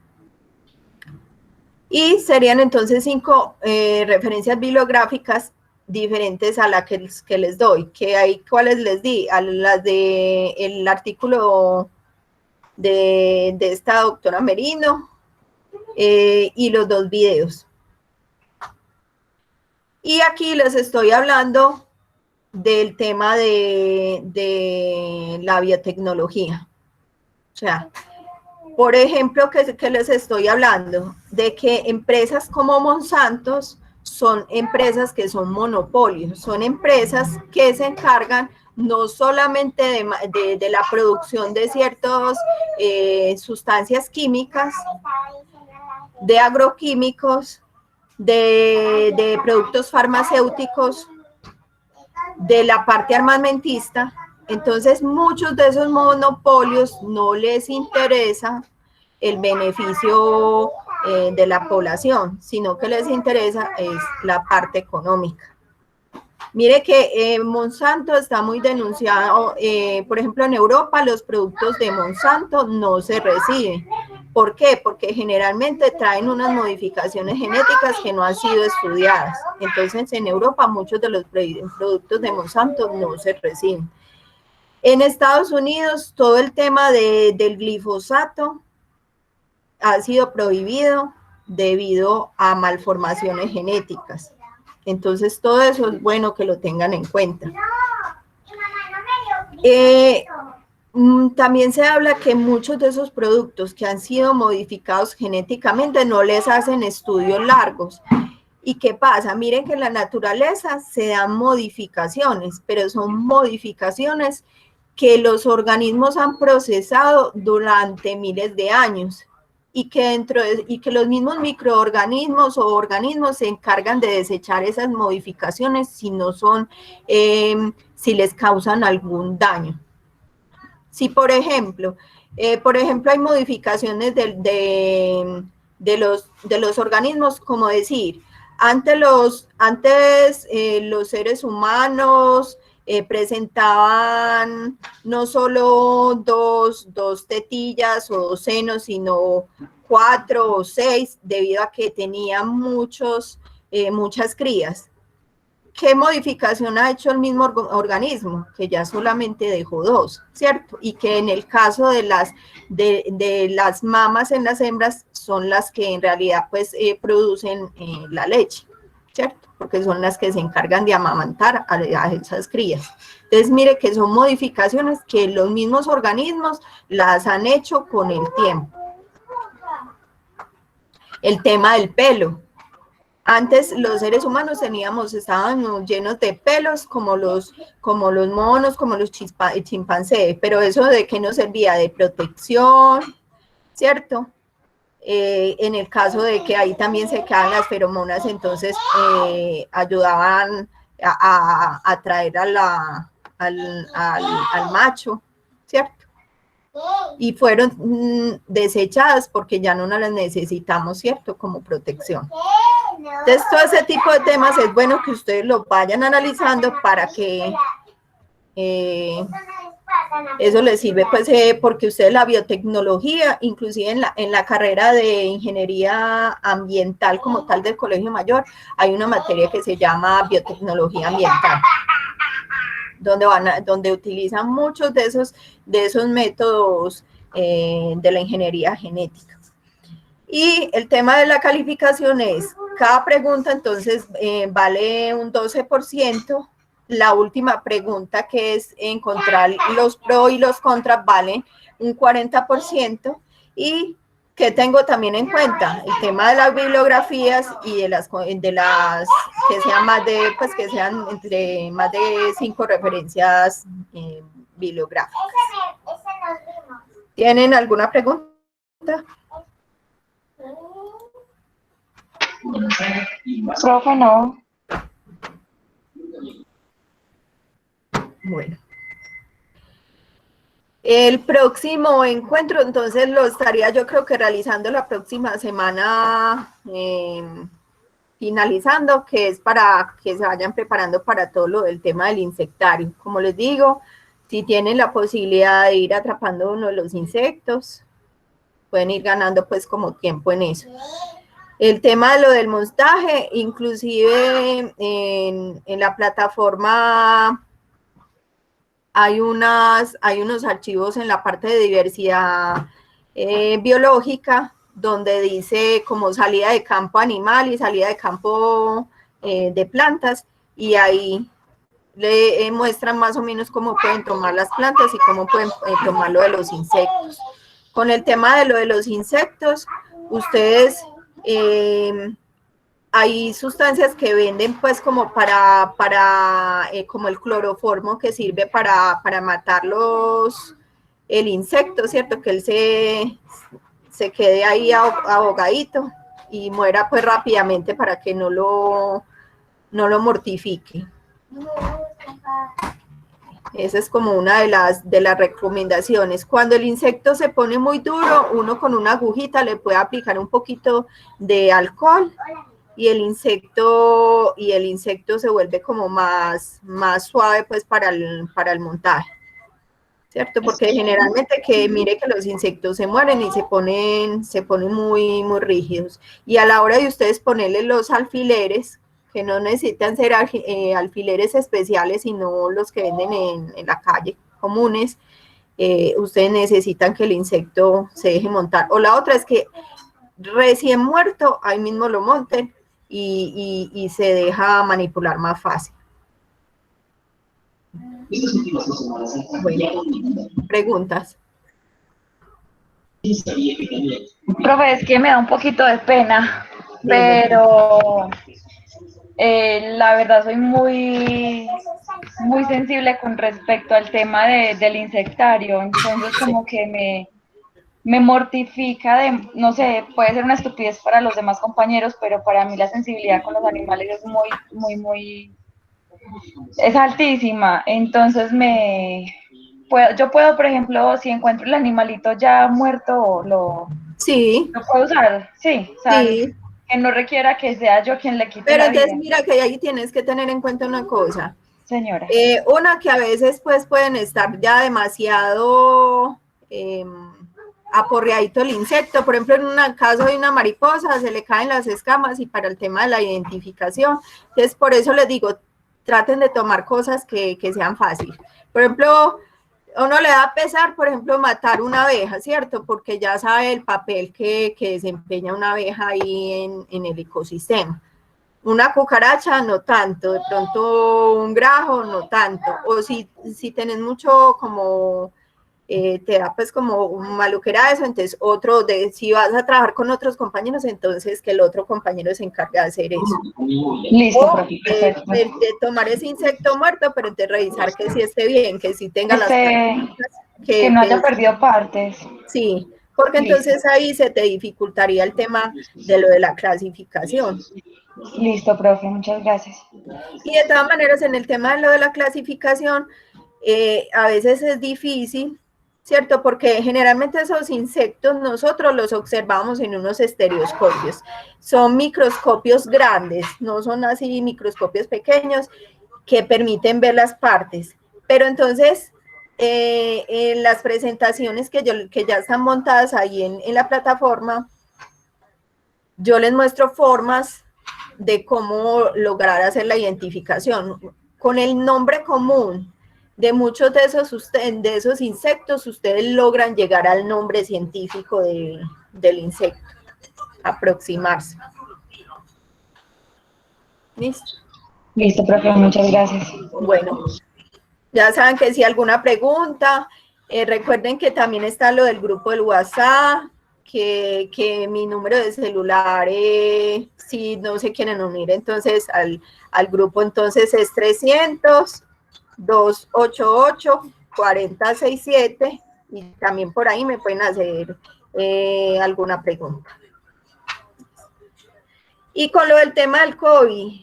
A: Y serían entonces 5 referencias bibliográficas diferentes a las que les doy. Que hay, ¿cuáles les di? A las del artículo de esta doctora Merino, y los 2 videos. Y aquí les estoy hablando del tema de la biotecnología. O sea, por ejemplo, que les estoy hablando de que empresas como Monsanto son empresas que son monopolios, son empresas que se encargan no solamente de la producción de ciertas sustancias químicas, de agroquímicos, de productos farmacéuticos, de la parte armamentista. Entonces, muchos de esos monopolios no les interesa el beneficio de la población, sino que les interesa es la parte económica. Mire que Monsanto está muy denunciado, por ejemplo, en Europa los productos de Monsanto no se reciben. ¿Por qué? Porque generalmente traen unas modificaciones genéticas que no han sido estudiadas. Entonces, en Europa muchos de los productos de Monsanto no se reciben. En Estados Unidos, todo el tema del glifosato ha sido prohibido debido a malformaciones genéticas. Entonces, todo eso es bueno que lo tengan en cuenta. También se habla que muchos de esos productos que han sido modificados genéticamente no les hacen estudios largos. ¿Y qué pasa? Miren que en la naturaleza se dan modificaciones, pero son modificaciones que los organismos han procesado durante miles de años y que los mismos microorganismos o organismos se encargan de desechar esas modificaciones si no son, si les causan algún daño. Si, por ejemplo, hay modificaciones de los organismos, como decir, antes los seres humanos presentaban no solo dos tetillas o 2 senos, sino 4 o 6, debido a que tenían muchas crías. ¿Qué modificación ha hecho el mismo organismo? Que ya solamente dejó 2, ¿cierto? Y que en el caso de las mamas en las hembras son las que en realidad pues producen la leche, ¿cierto? Porque son las que se encargan de amamantar a esas crías. Entonces, mire que son modificaciones que los mismos organismos las han hecho con el tiempo. El tema del pelo. Antes los seres humanos estaban llenos de pelos como los monos, como los chimpancés, pero eso de qué nos servía, de protección, ¿cierto? En el caso de que ahí también se quedan las feromonas, entonces ayudaban a atraer al macho, ¿cierto? Y fueron desechadas porque ya no las necesitamos, ¿cierto? Como protección. Entonces, todo ese tipo de temas es bueno que ustedes lo vayan analizando para que eso les sirve, pues, porque ustedes la biotecnología, inclusive en la carrera de ingeniería ambiental como tal del Colegio Mayor, hay una materia que se llama biotecnología ambiental, donde utilizan muchos de esos métodos de la ingeniería genética. Y el tema de la calificación es, cada pregunta entonces vale un 12%, la última pregunta que es encontrar los pros y los contras vale un 40%, y ¿Qué tengo también en cuenta? El tema de las bibliografías y de las que sean más de, pues que sean entre más de 5 referencias bibliográficas. ¿Tienen alguna pregunta?
N: Profe, no.
A: Bueno. El próximo encuentro, entonces, lo estaría yo creo que realizando la próxima semana, finalizando, que es para que se vayan preparando para todo lo del tema del insectario. Como les digo, si tienen la posibilidad de ir atrapando uno de los insectos, pueden ir ganando pues como tiempo en eso. El tema de lo del montaje, inclusive en la plataforma hay unos archivos en la parte de diversidad biológica, donde dice como salida de campo animal y salida de campo de plantas, y ahí le muestran más o menos cómo pueden tomar las plantas y cómo pueden tomar lo de los insectos. Con el tema de lo de los insectos, ustedes... hay sustancias que venden pues como como el cloroformo, que sirve para matar el insecto, ¿cierto? Que él se quede ahí ahogadito y muera pues rápidamente para que no lo mortifique. Esa es como una de las recomendaciones. Cuando el insecto se pone muy duro, uno con una agujita le puede aplicar un poquito de alcohol y el insecto se vuelve como más suave pues para el montaje, ¿cierto? Porque generalmente mire que los insectos se mueren y se ponen muy, muy rígidos. Y a la hora de ustedes ponerle los alfileres, que no necesitan ser alfileres especiales, sino los que venden en la calle, comunes, ustedes necesitan que el insecto se deje montar. O la otra es que recién muerto, ahí mismo lo monten y se deja manipular más fácil. Bueno, preguntas.
N: Profe, es que me da un poquito de pena, pero la verdad soy muy sensible con respecto al tema del insectario, entonces como que me mortifica no sé, puede ser una estupidez para los demás compañeros, pero para mí la sensibilidad con los animales es es altísima, entonces yo puedo, por ejemplo, si encuentro el animalito ya muerto, ¿lo puedo usar? Sí, o sea,
A: sí.
N: Que no requiera que sea yo quien le quite
A: Pero
N: la
A: entonces
N: vida.
A: mira que ahí tienes que tener en cuenta una cosa.
N: Señora.
A: Una, que a veces pues pueden estar ya demasiado aporreadito el insecto. Por ejemplo, en un caso de una mariposa se le caen las escamas, y para el tema de la identificación, entonces por eso les digo, traten de tomar cosas que sean fáciles. Por ejemplo, a uno le da pesar, por ejemplo, matar una abeja, ¿cierto? Porque ya sabe el papel que desempeña una abeja ahí en el ecosistema. Una cucaracha, no tanto. De pronto un grajo, no tanto. O si tenés mucho como, te da pues como maluquera eso, entonces si vas a trabajar con otros compañeros, entonces que el otro compañero se encargue de hacer eso.
N: Listo,
A: O
N: profe, perfecto.
A: de tomar ese insecto muerto, pero entonces revisar que sí esté bien, que sí tenga las características,
N: que no haya perdido partes.
A: Sí, porque entonces ahí se te dificultaría el tema de lo de la clasificación.
N: Listo, profe, muchas gracias.
A: Y de todas maneras, en el tema de lo de la clasificación, a veces es difícil, ¿cierto? Porque generalmente esos insectos nosotros los observamos en unos estereoscopios. Son microscopios grandes, no son así microscopios pequeños que permiten ver las partes. Pero entonces, en las presentaciones que ya están montadas ahí en la plataforma, yo les muestro formas de cómo lograr hacer la identificación. Con el nombre común de muchos de esos insectos, ustedes logran llegar al nombre científico del insecto, aproximarse. ¿Listo?
N: Listo, profe, muchas gracias.
A: Bueno, ya saben que si alguna pregunta, recuerden que también está lo del grupo del WhatsApp, que mi número de celular, si no se quieren unir entonces al grupo, entonces es 300-288-4067 y también por ahí me pueden hacer alguna pregunta. Y con lo del tema del COVID,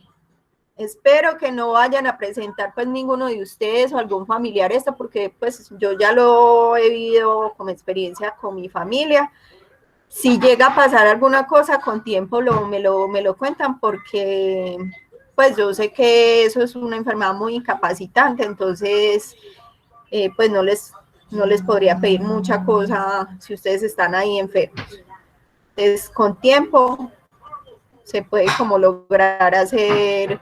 A: espero que no vayan a presentar pues ninguno de ustedes o algún familiar esto, porque pues yo ya lo he vivido como experiencia con mi familia. Si llega a pasar alguna cosa, con tiempo me lo cuentan, porque pues yo sé que eso es una enfermedad muy incapacitante, entonces pues no les podría pedir mucha cosa si ustedes están ahí enfermos. Entonces, con tiempo se puede como lograr hacer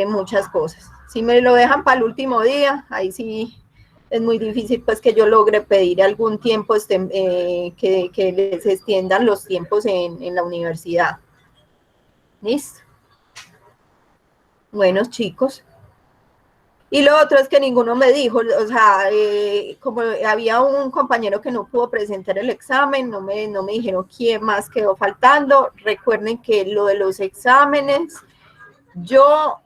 A: muchas cosas. Si me lo dejan para el último día, ahí sí es muy difícil pues que yo logre pedir algún tiempo que les extiendan los tiempos en la universidad. ¿Listo? Bueno, chicos. Y lo otro es que ninguno me dijo, o sea, como había un compañero que no pudo presentar el examen, no me dijeron quién más quedó faltando. Recuerden que lo de los exámenes, yo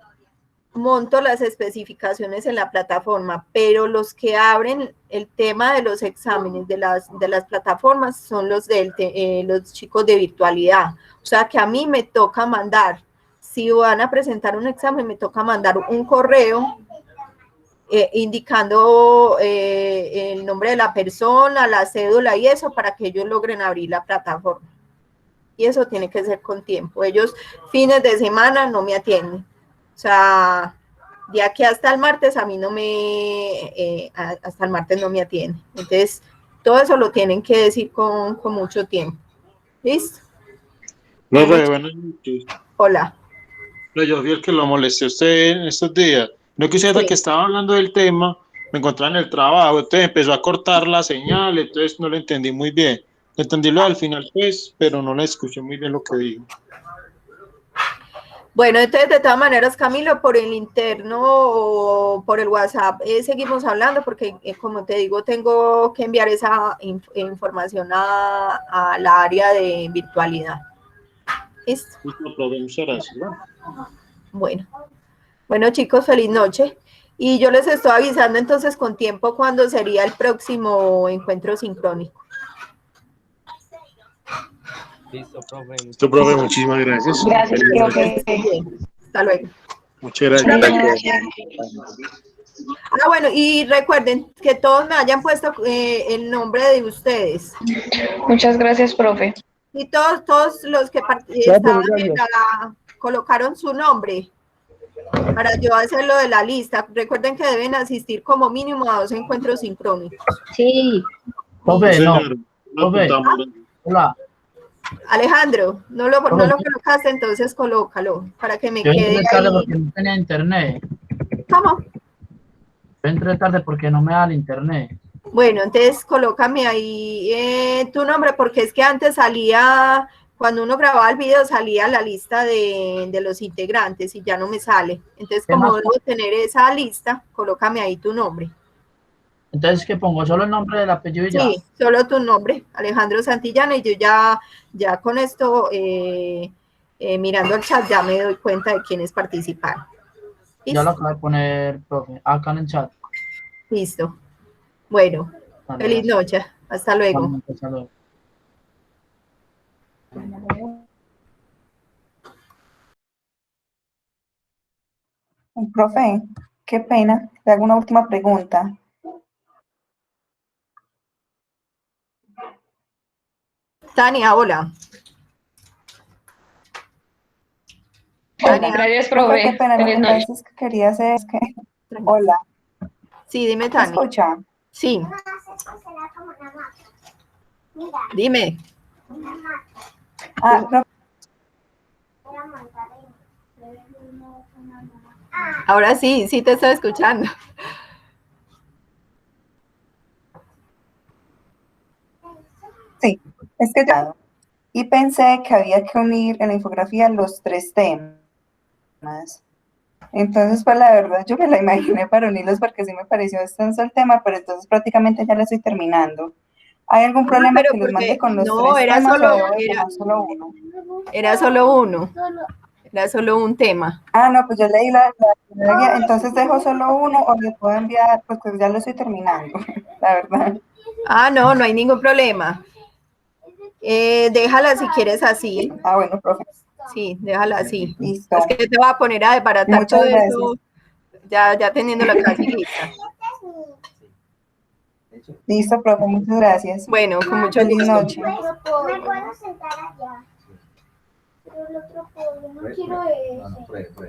A: monto las especificaciones en la plataforma, pero los que abren el tema de los exámenes de las plataformas son los chicos de virtualidad. O sea que a mí me toca mandar, si van a presentar un examen, me toca mandar un correo indicando el nombre de la persona, la cédula y eso, para que ellos logren abrir la plataforma. Y eso tiene que ser con tiempo. Ellos fines de semana no me atienden. O sea, de aquí hasta el martes hasta el martes no me atienden. Entonces, todo eso lo tienen que decir con mucho tiempo. ¿Listo?
K: No, buenas noches.
A: Hola.
K: No, yo fui el que lo molesté a usted en estos días. No que usted era que estaba hablando del tema, me encontraba en el trabajo, entonces empezó a cortar la señal, entonces no lo entendí muy bien. Entendí lo al final, pues, pero no le escuché muy bien lo que dijo.
A: Bueno, entonces de todas maneras, Camilo, por el interno o por el WhatsApp seguimos hablando, porque como te digo, tengo que enviar esa información a la área de virtualidad. ¿Listo? Bueno, chicos, feliz noche. Y yo les estoy avisando entonces con tiempo cuándo sería el próximo encuentro sincrónico.
F: Listo, profe.
K: Listo, profe, muchísimas gracias.
N: Gracias, profe.
A: Hasta luego.
K: Muchas gracias.
A: Bueno, y recuerden que todos me hayan puesto el nombre de ustedes.
N: Muchas gracias, profe.
A: Y todos los que estaban colocaron su nombre para yo hacerlo de la lista. Recuerden que deben asistir como mínimo a 2 encuentros sincrónicos.
G: Sí.
J: Profe, no. Profe, hola.
A: Alejandro, no lo colocaste, entonces colócalo para que me
J: Yo
A: quede
J: entré tarde
A: ahí.
J: porque no tenía internet.
A: ¿Cómo?
J: Yo entré tarde porque no me da el internet.
A: Bueno, entonces colócame ahí tu nombre, porque es que antes salía, cuando uno grababa el video salía la lista de los integrantes y ya no me sale. Entonces, como debo tener esa lista, colócame ahí tu nombre.
J: Entonces, ¿qué pongo? ¿Solo el nombre del apellido y ya?
A: Sí, solo tu nombre, Alejandro Santillana, y yo ya con esto, mirando el chat, ya me doy cuenta de quiénes participaron.
J: Ya lo acabo de poner, profe, acá en el chat.
A: Listo. Bueno,
J: Vale,
A: feliz noche. Hasta luego.
J: Vale, hasta luego.
I: Profe, qué pena. Le hago una última pregunta.
A: Tania, hola.
N: Tania. Gracias, profe.
I: Qué pena, lo que pasa es que quería hacer es que... Hola.
A: Sí, dime,
I: ¿Me
A: Tania.
I: escucha?
A: Sí. Dime. Ahora sí, sí te estoy escuchando.
I: Sí, es que ya. Y pensé que había que unir en la infografía los 3 temas. Entonces, pues la verdad, yo me la imaginé para unirlos porque sí me pareció extenso el tema, pero entonces prácticamente ya lo estoy terminando. ¿Hay algún problema
A: pero
I: que los mande
A: porque
I: con los
A: no,
I: tres
A: era
I: temas
A: solo,
I: o debo de tomar solo uno?
A: era solo uno, era solo un tema.
I: Ah, no, pues yo leí la primera guía, entonces dejo solo uno o le puedo enviar, pues ya lo estoy terminando, la verdad.
A: Ah, no, no hay ningún problema. Déjala si quieres así.
I: Ah, bueno, profe.
A: Sí, déjala así.
I: Listo.
A: Es que te voy a poner a desbaratar
I: Muchas
A: todo
I: gracias.
A: eso, ya teniendo la clase lista.
I: Listo, profe, muchas gracias.
A: Bueno, con mucho
I: Feliz
A: gusto.
I: noche.
D: ¿Me puedo sentar allá? Pero el otro pobre, no quiero ese.